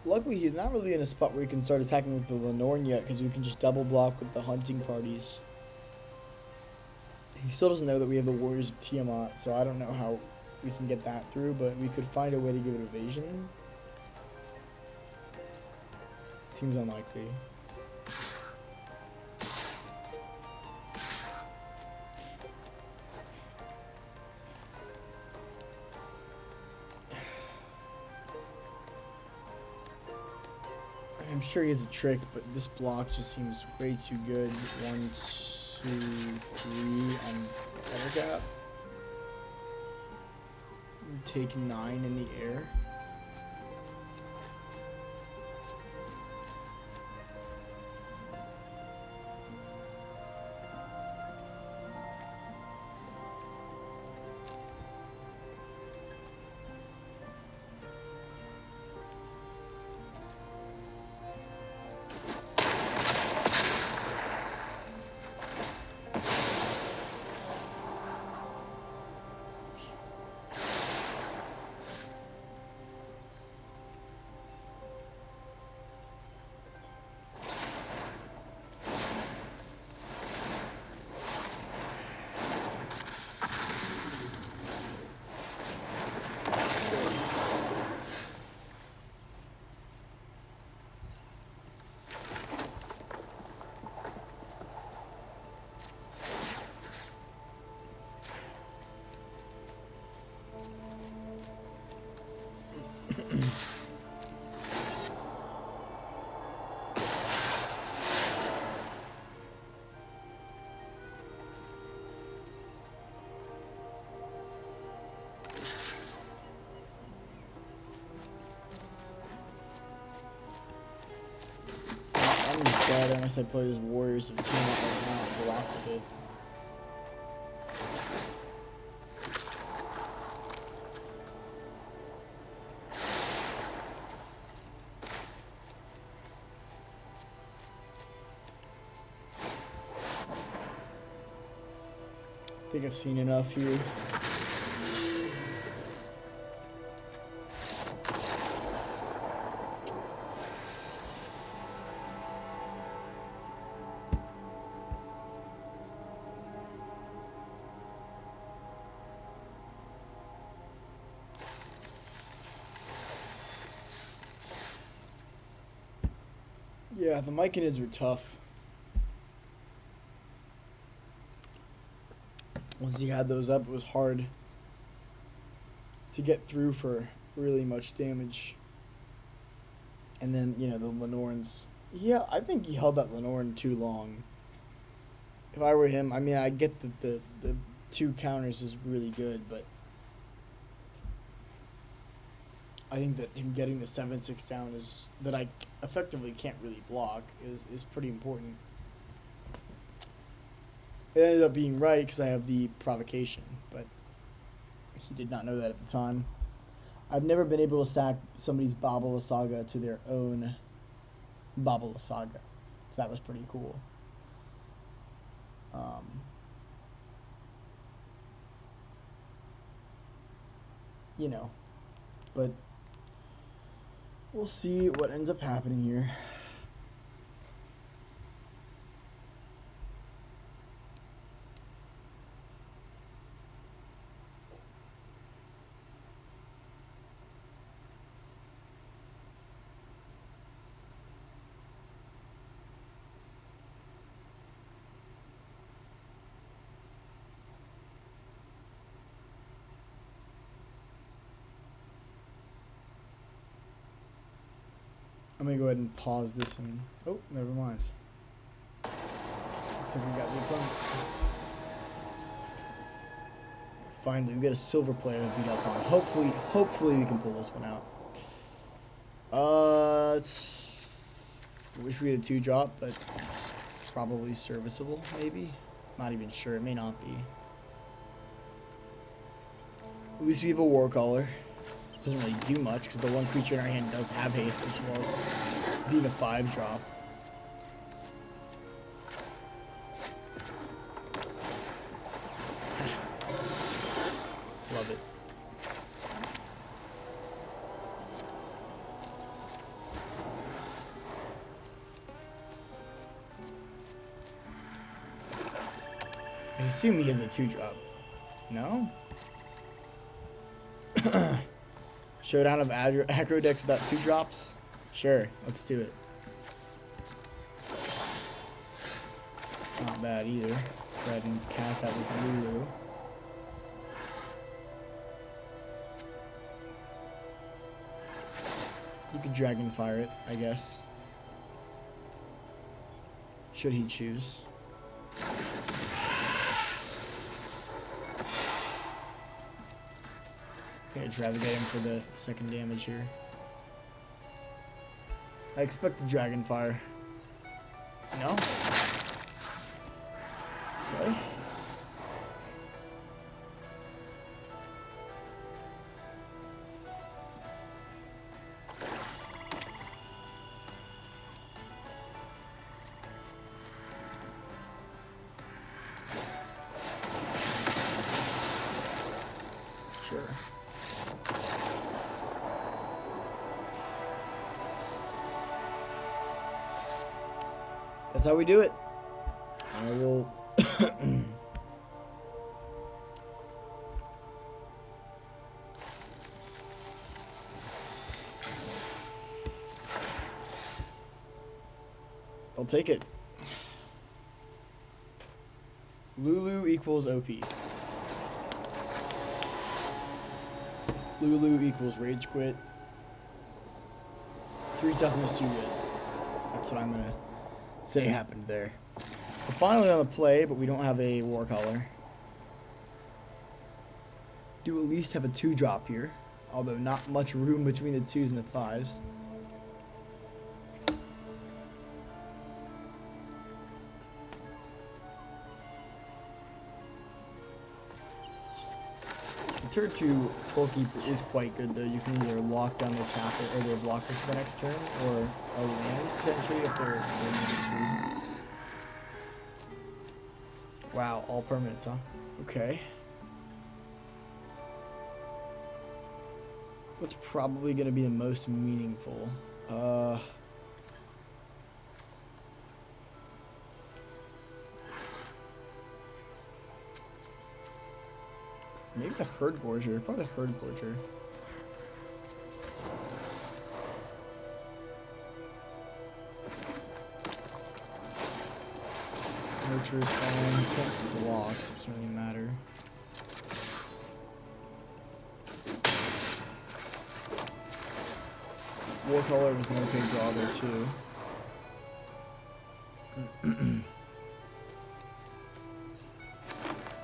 Luckily, he's not really in a spot where he can start attacking with the Lenorn yet, because we can just double block with the hunting parties. He still doesn't know that we have the Warriors of Tiamat, so I don't know how we can get that through, but we could find a way to give it evasion. Seems unlikely. I'm sure he has a trick, but this block just seems way too good. 1, 2, 3 on Ettercap. Take 9 in the air. guess I play as Warriors of Team Up right now and block a bit. I think I've seen enough here. Yeah, the Myconids were tough. Once you had those up, it was hard to get through for really much damage. And then, you know, the Lenorans. Yeah, I think he held that Lenoran too long. If I were him, I mean, I get that the 2 counters is really good, but I think that him getting the 7/6 down is that I effectively can't really block is pretty important. It ended up being right because I have the provocation, but he did not know that at the time. I've never been able to sack somebody's Babala Saga to their own Babala Saga, so that was pretty cool. You know, but we'll see what ends up happening here. I'm gonna go ahead and pause this and oh, never mind. Looks like we got the opponent. Finally, we got a silver player to beat up on. Hopefully we can pull this one out. I wish we had a 2-drop, but it's probably serviceable, maybe. Not even sure, it may not be. At least we have a Warcaller. Doesn't really do much because the one creature in our hand does have haste as well as being a 5-drop. Love it. I assume he has a 2-drop. No? Showdown of aggro decks without 2-drops? Sure, let's do it. It's not bad either. Let's go ahead and cast out with Lulu. You could Dragonfire it, I guess. Should he choose. Okay, try to get him for the 2nd damage here. I expect the Dragonfire. No? Okay. Sure. That's how we do it. I will I'll take it. Lulu equals OP. Lulu equals Rage Quit. 3 toughness, 2 good. That's what I'm gonna say happened there. We're finally on the play, but we don't have a Warcaller. Do at least have a 2-drop here, although not much room between the 2s and the 5s. Turn 2 Tollkeeper is quite good though. You can either lock down their tackle or their blocker for the next turn, or a land potentially if they're food. Wow, all permanents, huh? Okay. What's probably going to be the most meaningful? Maybe the Herd Gorger. Probably the Herd Gorger. Nurture is fine. Can't block, so it doesn't really matter. Warcaller was an okay draw there too.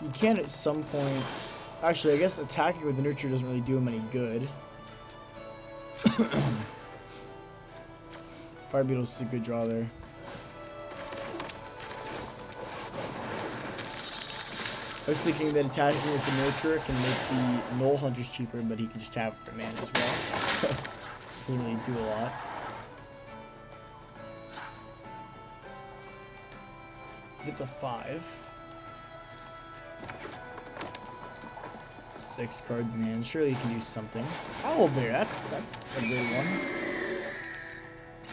You can at some point. Actually, I guess attacking with the Nurture doesn't really do him any good. Fire Beetle's is a good draw there. I was thinking that attacking with the Nurture can make the Null Hunters cheaper, but he can just tap for mana as well. So, doesn't really do a lot. Dip to 5. 6 cards in hand. Surely you can do something. Owlbear, that's a good one.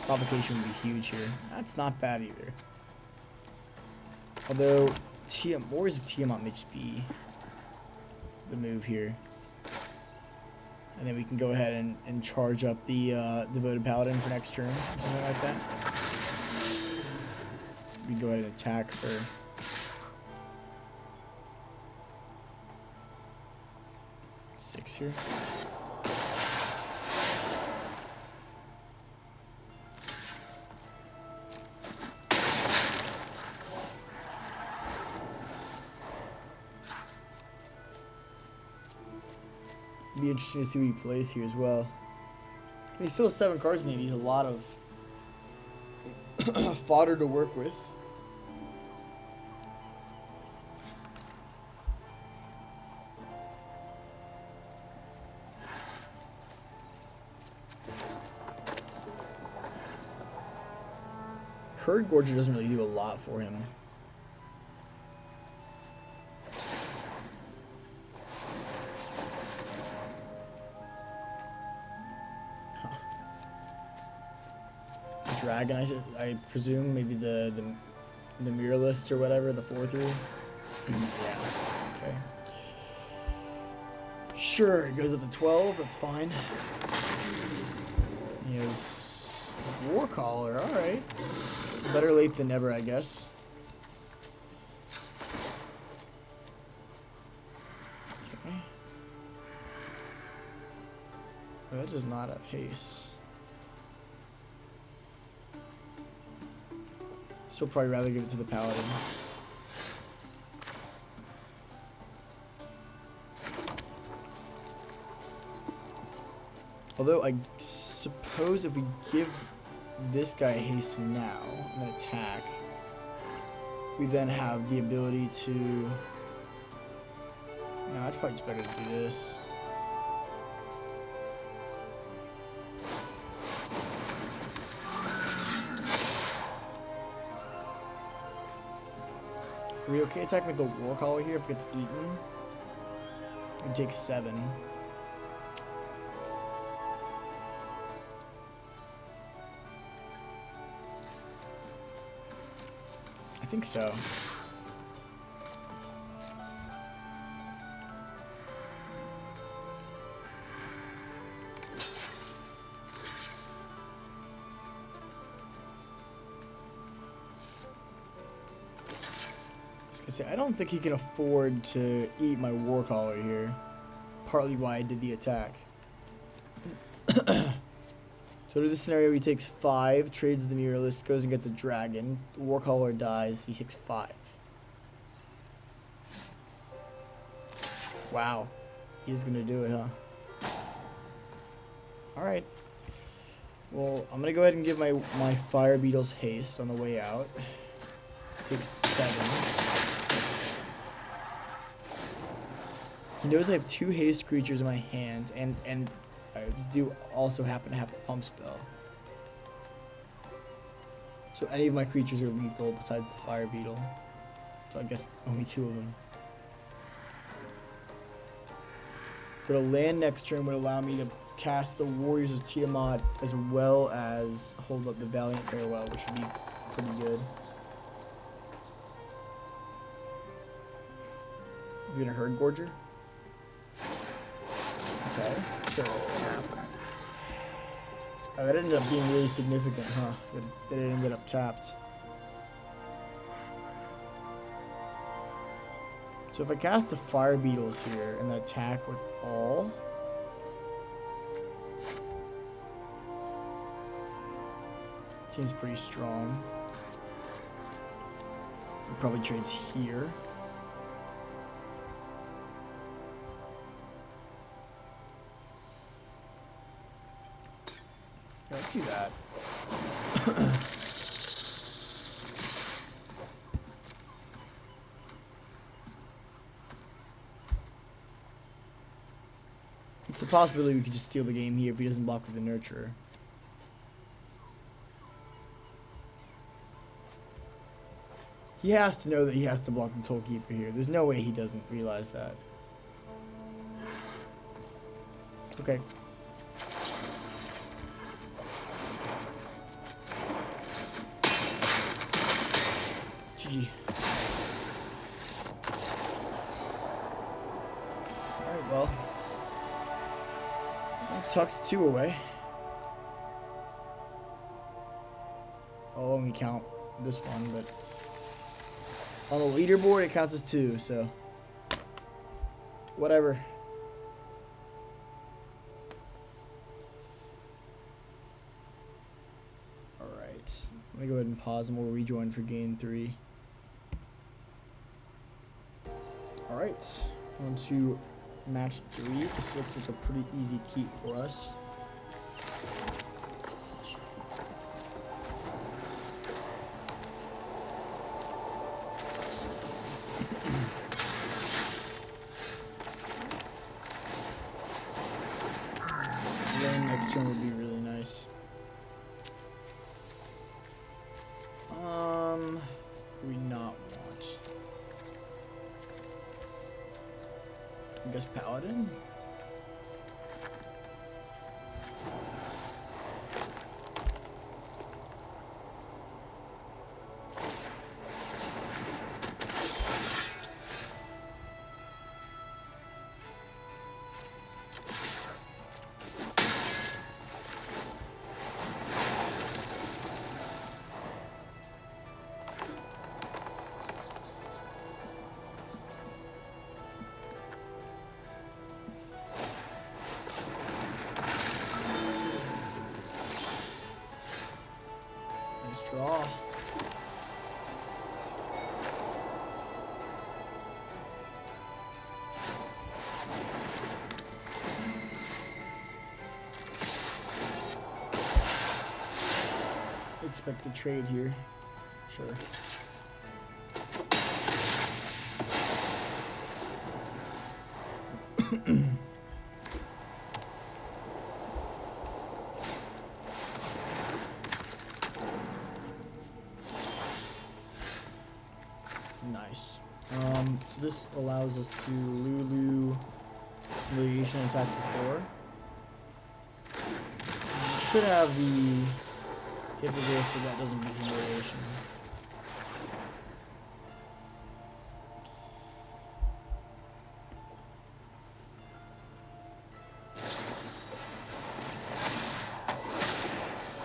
Provocation would be huge here. That's not bad either. Although, Wars of Tiamat may just be the move here. And then we can go ahead and charge up the Devoted Paladin for next turn, or something like that. We can go ahead and attack for... here. Be interesting to see what he plays here as well. He still has 7 cards in it. He's a lot of fodder to work with. Herd Gorger doesn't really do a lot for him. Huh. Dragon, I presume, maybe the Mirrorless or whatever, the 4/3. Yeah. Okay. Sure, it goes up to 12. That's fine. He has Warcaller. All right. Better late than never, I guess. Okay. Oh, that does not have haste. Still probably rather give it to the Paladin. Although I suppose if we give this guy haste now and attack, we then have the ability to... No, that's probably just better to do this. Are we okay attacking with the Warcaller here if it gets eaten? It takes 7. I think so. I don't think he can afford to eat my Warcaller here. Partly why I did the attack. So in this scenario, he takes 5, trades the Mirrorless, goes and gets a Dragon. The Warcaller dies, he takes 5. Wow. He's gonna do it, huh? Alright. Well, I'm gonna go ahead and give my Fire Beetles haste on the way out. Takes 7. He knows I have 2 haste creatures in my hand, and I do also happen to have a pump spell. So any of my creatures are lethal besides the fire beetle. So I guess only 2 of them. But a land next turn would allow me to cast the Warriors of Tiamat as well as hold up the Valiant Farewell, which would be pretty good. You gonna Herd Gorger? Okay, sure. Oh, that ended up being really significant, huh? That it ended up tapped. So if I cast the Fire Beetles here and then attack with all, it seems pretty strong. It probably trades here. Yeah, let's see that. It's a possibility we could just steal the game here if he doesn't block with the Nurturer. He has to know that he has to block the Tollkeeper here. There's no way he doesn't realize that. Okay. GG. Alright, well. That tucks 2 away. I'll only count this one, but on the leaderboard it counts as 2, so whatever. Alright. I'm gonna go ahead and pause and we'll rejoin for game 3. Alright. On to match 3. This looks like a pretty easy keep for us. Next turn would be really nice. We not want. I guess Paladin. Draw. Expect a trade here. Sure. Nice. So this allows us to Lulu Humiliation attack before. Could have the Hippogriff, but that doesn't beat Humiliation.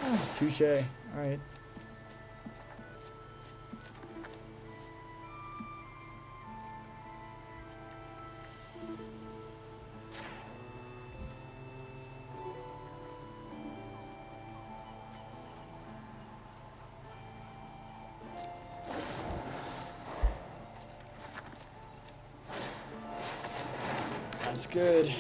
Oh, touche. Alright. That's good.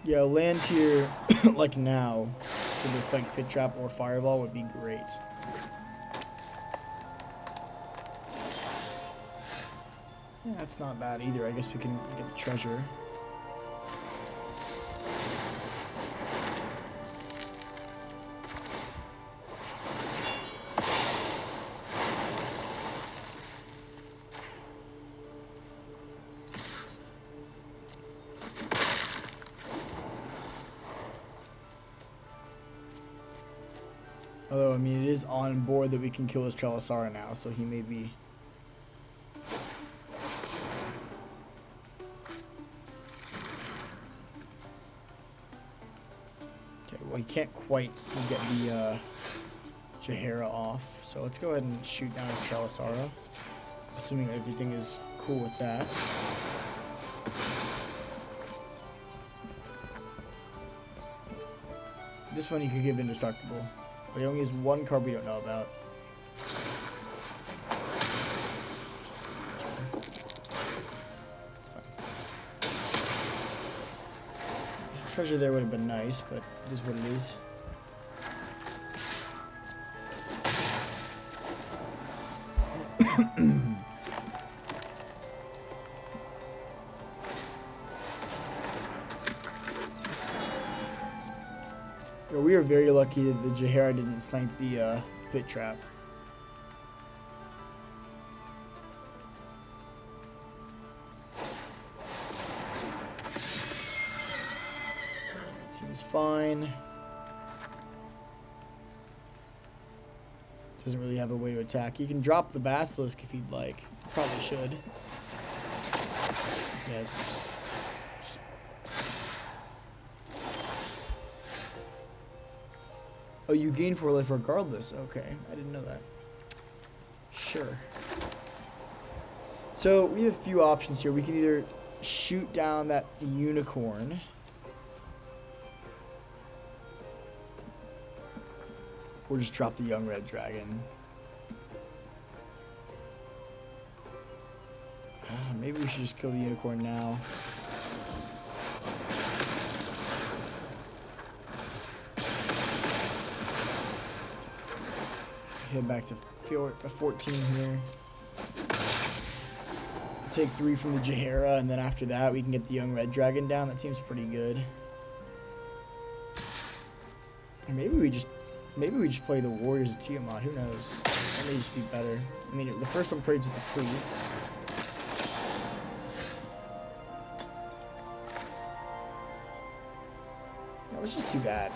Yeah, land here like now for the Spiked Pit Trap or Fireball would be great. Yeah, that's not bad either. I guess we can get the treasure. Although, I mean, it is on board that we can kill his Trelisara now, so he may be... Okay, well, he can't quite get the Jahara off, so let's go ahead and shoot down his Trelisara, assuming everything is cool with that. This one he could give indestructible. But he only has one card we don't know about. It's fine. Treasure there would have been nice, but it is what it is. We are very lucky that the Jahara didn't snipe the pit trap. Seems fine. Doesn't really have a way to attack. You can drop the Basilisk if you'd like. Probably should. Yeah. Oh, you gain 4 life regardless. Okay, I didn't know that. Sure. So we have a few options here. We can either shoot down that unicorn, or just drop the young red dragon. Maybe we should just kill the unicorn now. Head back to 14 here. Take 3 from the Jahara, and then after that we can get the young red dragon down. That seems pretty good. Or maybe we just play the Warriors of Tiamat. Who knows? That may just be better. I mean, the first one prays with the priests. Yeah, let's just do that.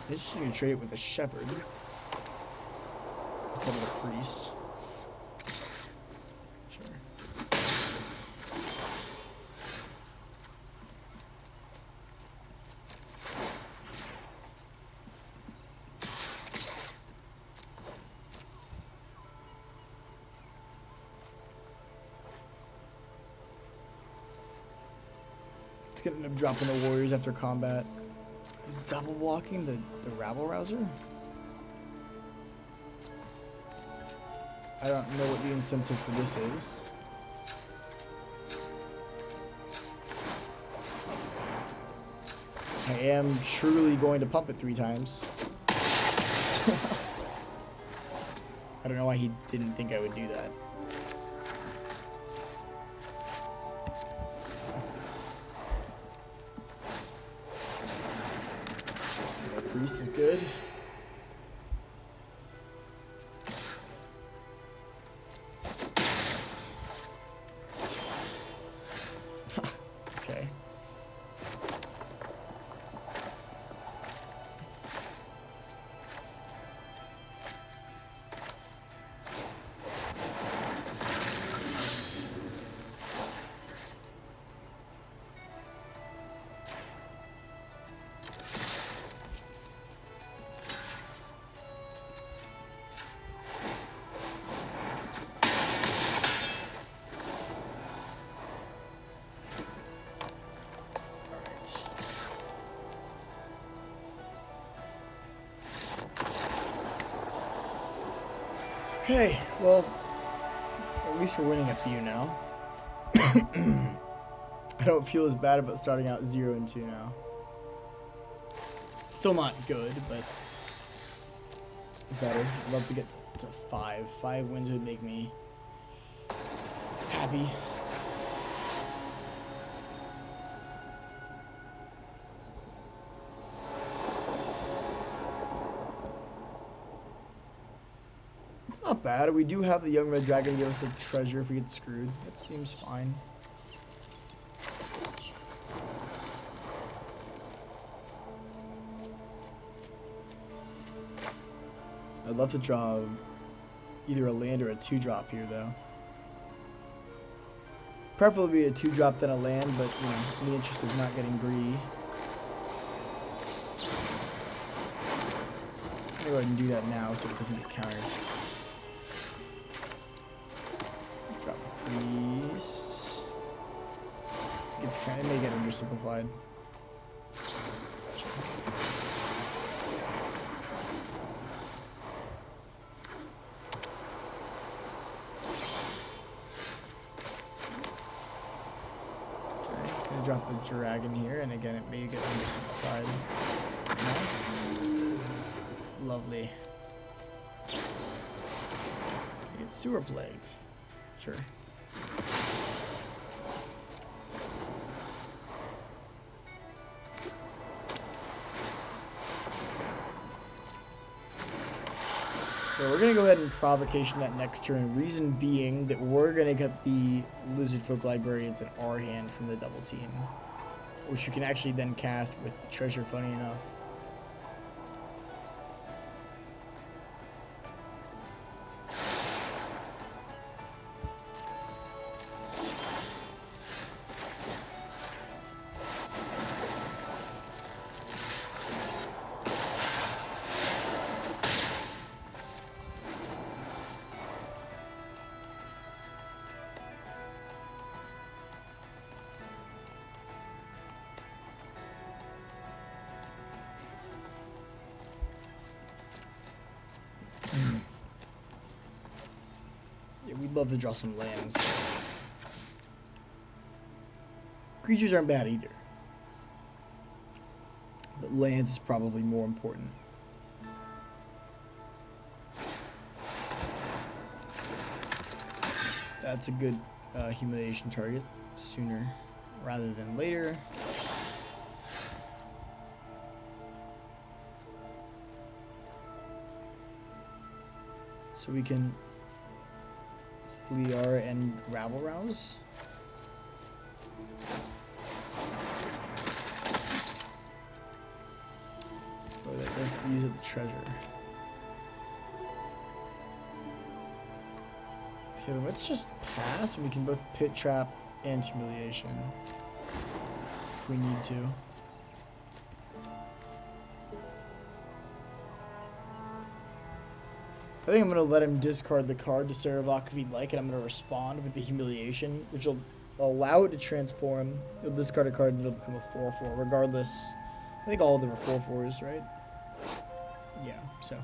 I'm just going to trade it with a shepherd instead of a priest. Sure. It's going to end up dropping the warriors after combat. He's double blocking the rabble rouser? I don't know what the incentive for this is. I am truly going to pump it 3 times. I don't know why he didn't think I would do that. Priest is good. Okay. Okay, well, least we're winning a few now. I don't feel as bad about starting out 0-2 now. Still not good, but better. I'd love to get to 5. 5 wins would make me happy. It's not bad. We do have the young red dragon give us a treasure if we get screwed. That seems fine. I'd love to draw either a land or a 2-drop here, though. Preferably a 2-drop than a land, but, you know, in the interest of not getting greedy. I'll go ahead and do that now so it doesn't get countered. Drop the priest. It may get undersimplified. Drop a dragon here, and again, it may get undersimplified. No? Lovely. I get sewer plagued. Sure. So we're going to go ahead and provocation that next turn. Reason being that we're going to get the Lizard Folk Librarians in our hand from the double team, which you can actually then cast with the treasure, funny enough. Yeah, we'd love to draw some lands. Creatures aren't bad either, but lands is probably more important. That's a good humiliation target, sooner rather than later. So we can Liara and Rabble Rouse. Oh, that does use the treasure. Okay, let's just pass, and we can both Pit Trap and Humiliation if we need to. I think I'm going to let him discard the card to Saravok if he'd like, and I'm going to respond with the Humiliation, which will allow it to transform. He'll discard a card and it'll become a 4/4, regardless. I think all of them are 4/4s, right? Yeah, so.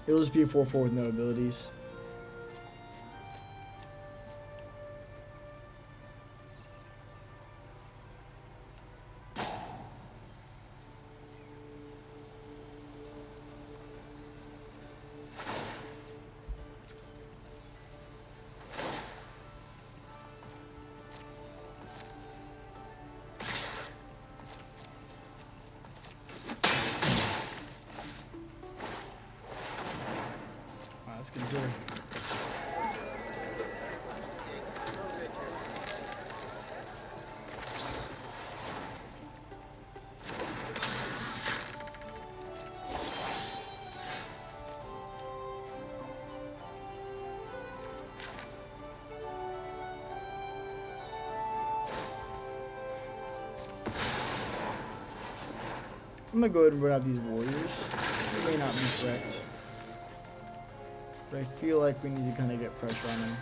It'll just be a 4/4 with no abilities. Let's consider. I'm gonna go ahead and run out these warriors. It may not be correct, but I feel like we need to kind of get pressure on them.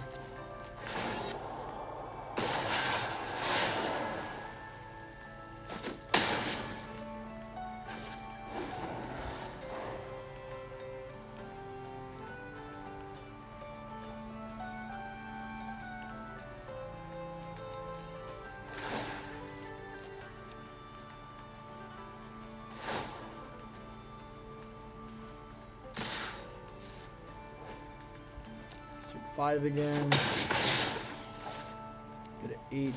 5 again. Go to 8.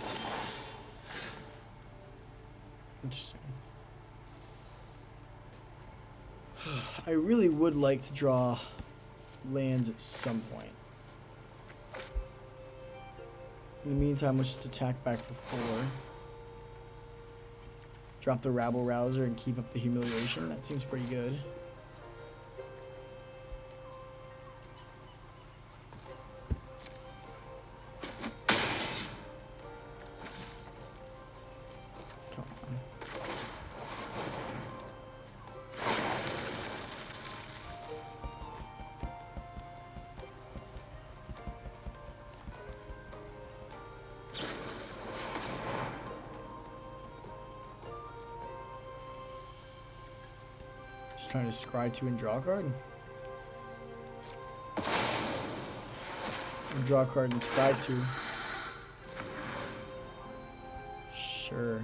Interesting. I really would like to draw lands at some point. In the meantime, let's just attack back for 4. Drop the Rabble Rouser and keep up the humiliation. That seems pretty good. Come on. Just trying to scry 2 and draw a card. Draw a card and scry 2. Sure.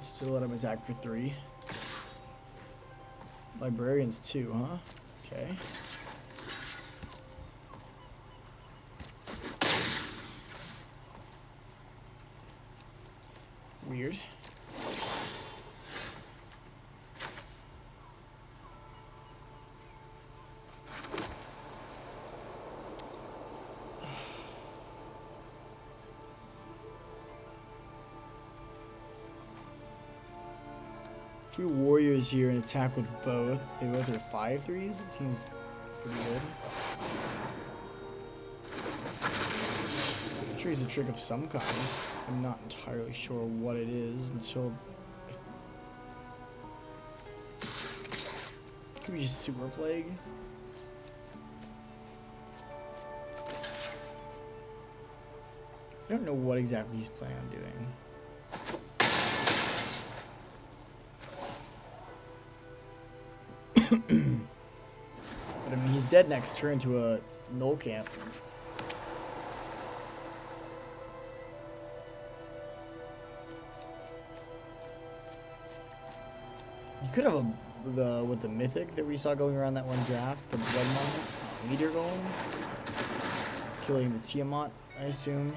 Still let him attack for 3. Librarian's 2, huh? Okay. Weird. Few warriors here and attack with both. They both are 5/3s. It seems pretty good. I'm sure he's a trick of some kind. I'm not entirely sure what it is until. Could be just Super Plague. I don't know what exactly he's planning on doing. But I mean, he's dead next turn to a null camp. You could have with the mythic that we saw going around that one draft, the blood meter golem, killing the Tiamat, I assume.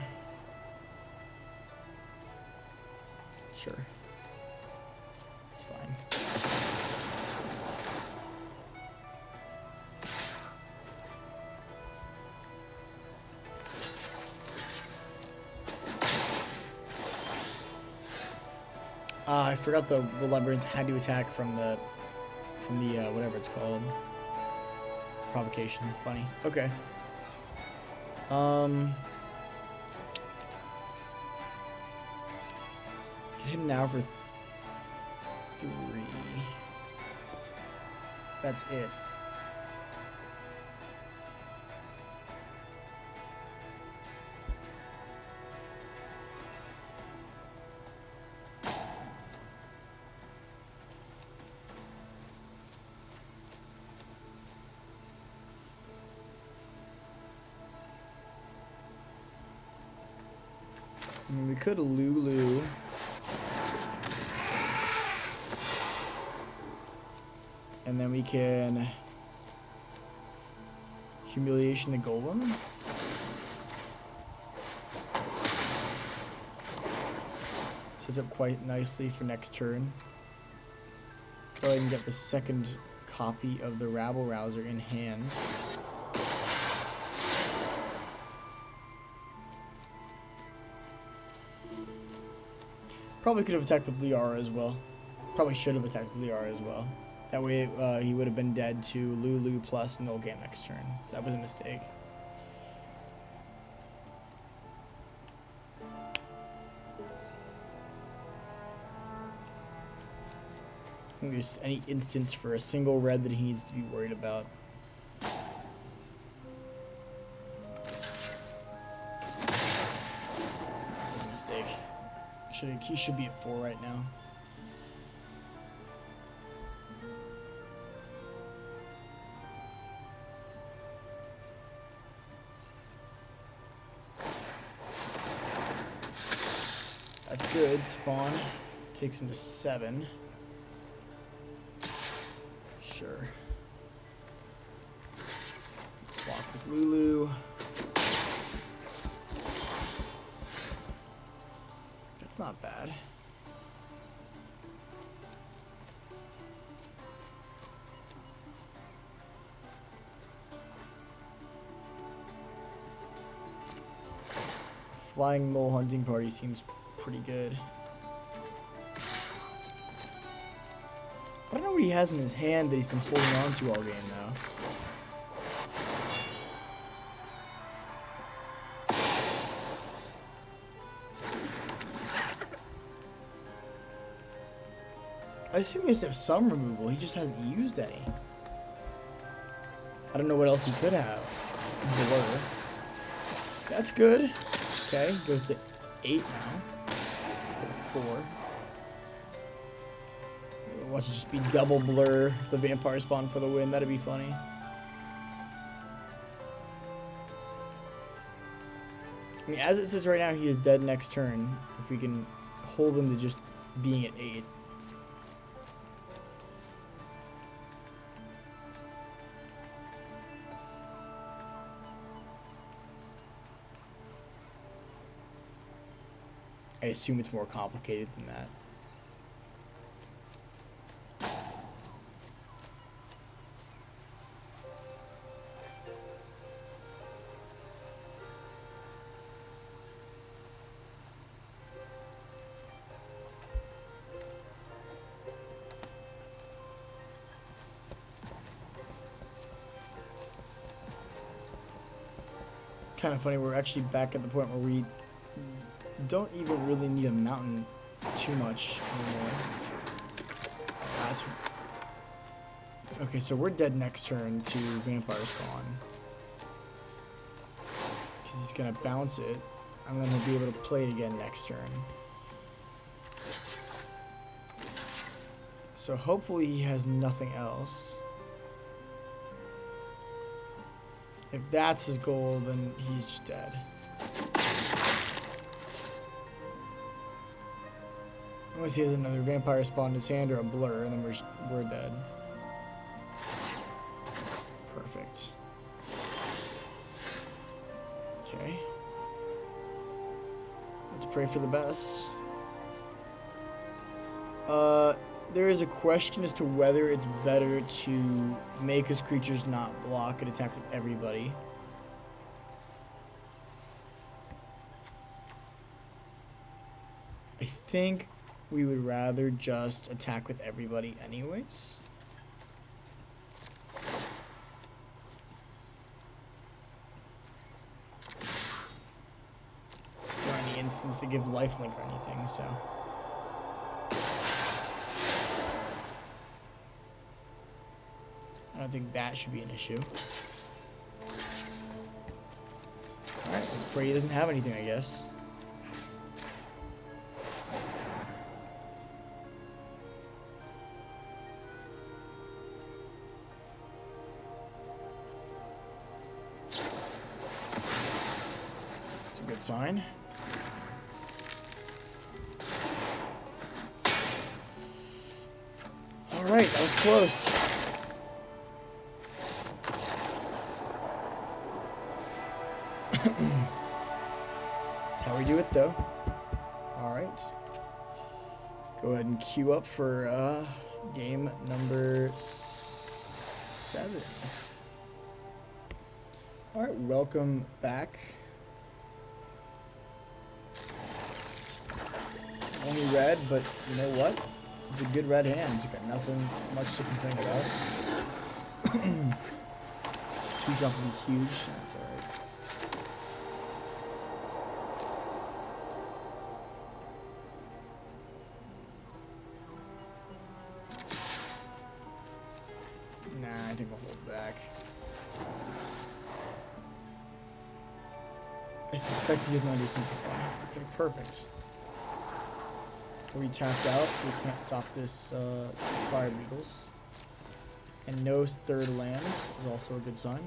Sure, it's fine. I forgot the librarians had to attack from the whatever it's called. Provocation. Funny. Okay. Get him now for 3. That's it. I mean, we could Lulu. And then we can Humiliation the Golem. Sets up quite nicely for next turn. Probably can get the second copy of the Rabble Rouser in hand. Probably could have attacked with Liara as well. Probably should have attacked with Liara as well. That way he would have been dead to Lulu plus null game next turn. So that was a mistake. I think there's any instance for a single red that he needs to be worried about. He should be at 4 right now. That's good. Spawn takes him to 7. Sure. Walk with Lulu. That's not bad. Flying mole hunting party seems pretty good. I don't know what he has in his hand that he's been holding on to all game now. I assume he has to have some removal, he just hasn't used any. I don't know what else he could have. Blur. That's good. Okay, goes to 8 now. 4. Watch it just be double blur the vampire spawn for the win. That'd be funny. I mean, as it sits right now, he is dead next turn. If we can hold him to just being at 8. I assume it's more complicated than that. Kind of funny, we're actually back at the point where we don't even really need a mountain too much anymore. That's... Okay, so we're dead next turn to vampire spawn. Because he's going to bounce it, and then we'll be able to play it again next turn. So hopefully he has nothing else. If that's his goal, then he's just dead. Unless he has another vampire spawn in his hand or a blur, and then we're dead. Perfect. Okay. Let's pray for the best. There is a question as to whether it's better to make his creatures not block and attack with everybody. I think we would rather just attack with everybody anyways. Or any instance to give lifelink or anything, so. I don't think that should be an issue. Alright, let's pray he doesn't have anything, I guess. It's a good sign. Alright, that was close. That's how we do it, though. Alright. Go ahead and queue up for game number 7. Alright, welcome back. Only red, but you know what? It's a good red hand. It's got nothing much to complain about. 2 drop will be huge. That's alright. Nah, I think we'll hold back. I suspect he doesn't under simplify. Okay, perfect. We tapped out, so we can't stop this fire beetles. And no third land is also a good sign.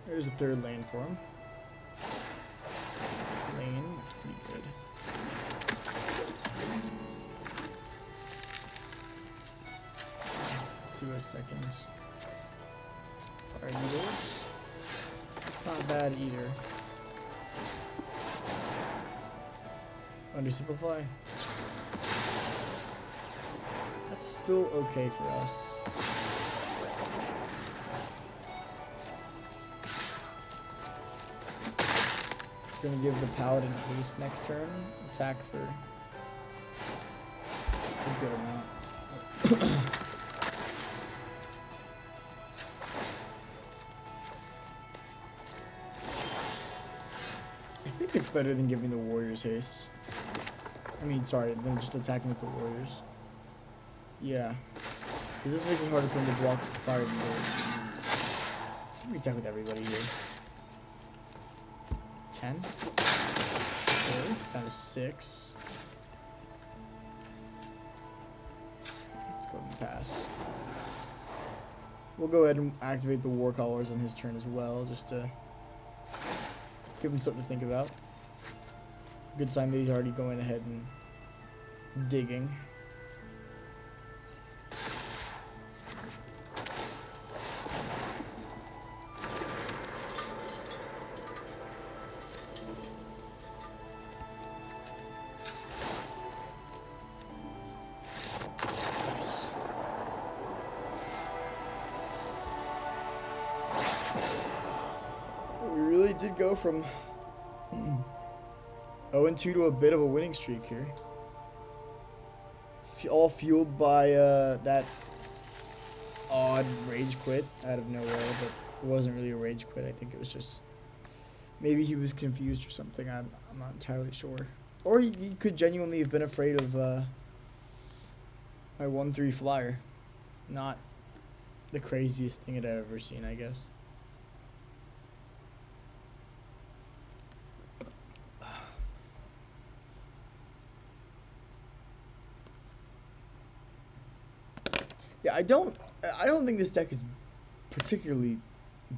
There's a third lane for him. Lane, that's pretty good. Let's do a second. Fire needles. It's not bad either. Under simplify. That's still okay for us. Gonna give the paladin haste next turn. Attack for a good amount. I think it's better than giving the warriors haste. I mean, sorry, than just attacking with the warriors. Yeah, because this makes it harder for him to block the fire beetles. We attack with everybody here. 10. Okay, it's down to 6. Let's go ahead and pass. We'll go ahead and activate the war collars on his turn as well, just to give him something to think about. Good sign that he's already going ahead and digging. Did go from 0-2 to a bit of a winning streak here. All fueled by that odd rage quit out of nowhere, but it wasn't really a rage quit. I think it was just maybe he was confused or something. I'm not entirely sure. Or he could genuinely have been afraid of my 1-3 flyer. Not the craziest thing I've ever seen, I guess. Yeah, I don't think this deck is particularly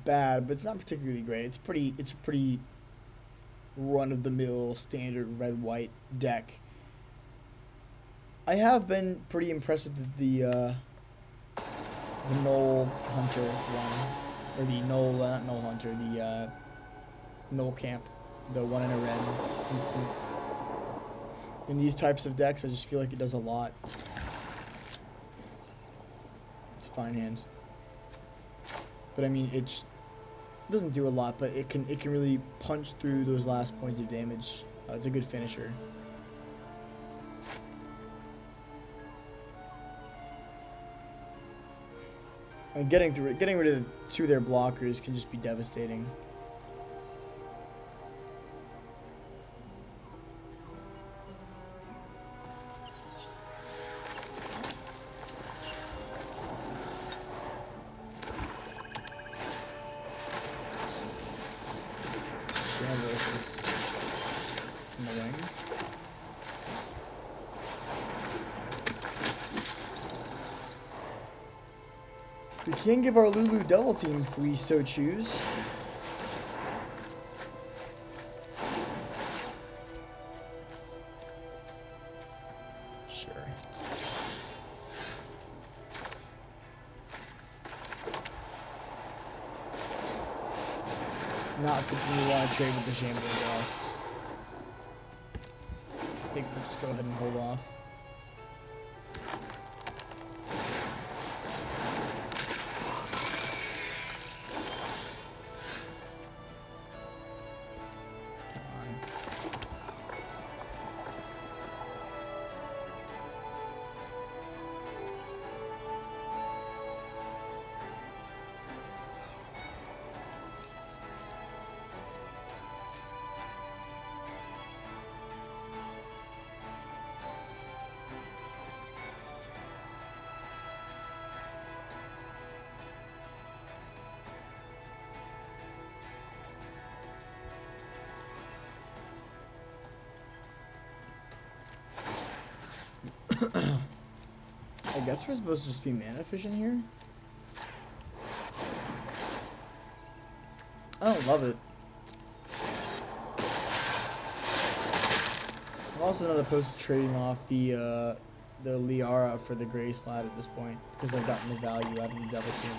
bad, but it's not particularly great. It's a pretty run-of-the-mill standard red-white deck. I have been pretty impressed with the Null Hunter one, or the Null, not Null Hunter, the Null Camp, the one in a red instant. In these types of decks, I just feel like it does a lot. Fine hand, but I mean it doesn't do a lot, but it can really punch through those last points of damage. It's a good finisher. And getting rid of 2 of their blockers can just be devastating. We can give our Lulu double team if we so choose. Sure. Not thinking we want to trade with the Shambling Boss. I think we'll just go ahead and hold off. I guess we're supposed to just be mana efficient here. I don't love it. I'm also not opposed to trading off the Liara for the Grey Slide at this point, because I've gotten the value out of the double team.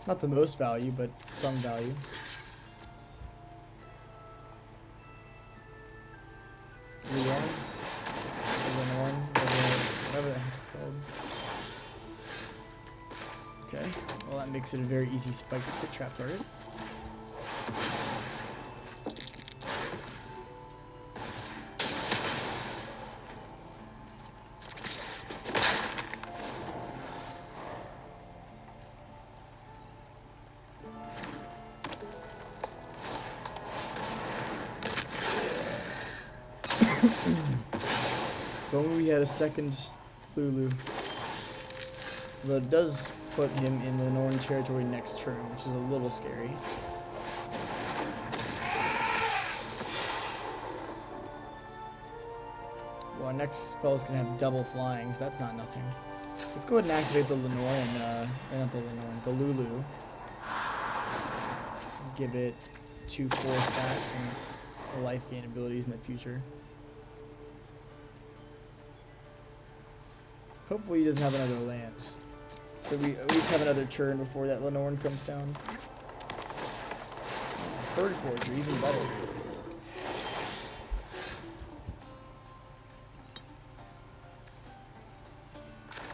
Not the most value, but some value. Leon? Whatever the heck it's called. Okay, well that makes it a very easy spike to put trap target. If only we had a second Lulu. But it does put him in the Northern territory next turn, which is a little scary. Well, our next spell is going to have double flying, so that's not nothing. Let's go ahead and activate the Lenore and, not the Lenore, the Lulu. Give it 2 force stats and life gain abilities in the future. Hopefully he doesn't have another land. So we at least have another turn before that Lenore comes down. Bird Gorger, even better.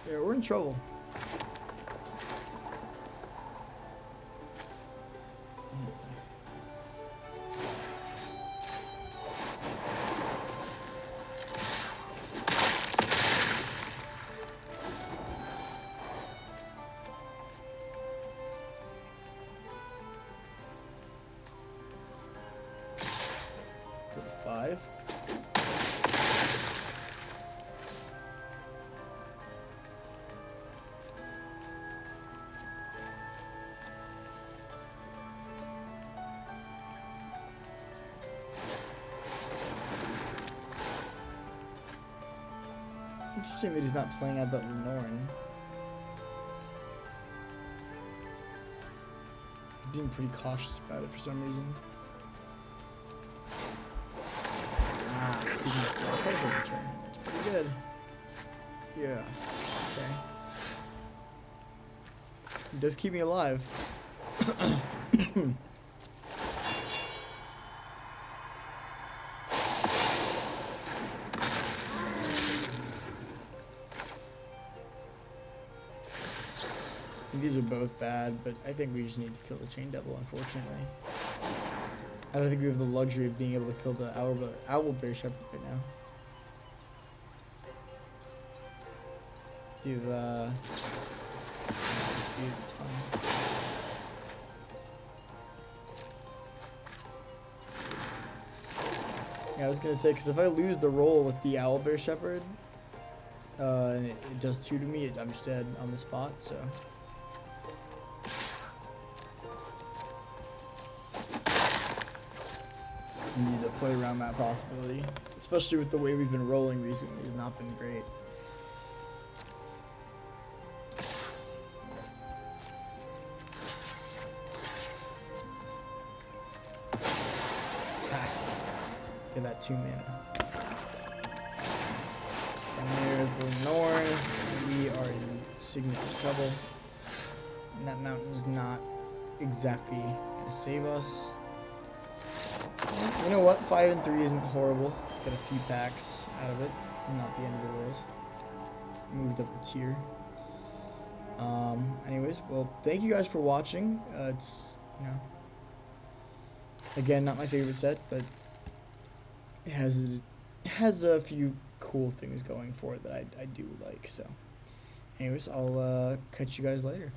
Yeah, we're in trouble. Go to 5. Interesting that he's not playing out that Lenoran. I'm being pretty cautious about it for some reason. Ah, Stephen's cards every turn. That's pretty good. Yeah. Okay. It does keep me alive. These are both bad, but I think we just need to kill the Chain Devil, unfortunately. I don't think we have the luxury of being able to kill the Owlbear Shepherd right now. Do you have, dispute, it's fine. Yeah, I was gonna say, because if I lose the roll with the Owlbear Shepherd, and it does 2 to me, I'm just dead on the spot, so... You need to play around that possibility, especially with the way we've been rolling recently. Has not been great. Get that 2 mana. And there's the north. We are in significant trouble, and that mountain is not exactly gonna save us. You know what? 5 and 3 isn't horrible. Got a few packs out of it. Not the end of the world. Moved up a tier. Anyways, well, thank you guys for watching. It's, you know, again, not my favorite set, but it has a few cool things going for it that I do like. So, anyways, I'll catch you guys later.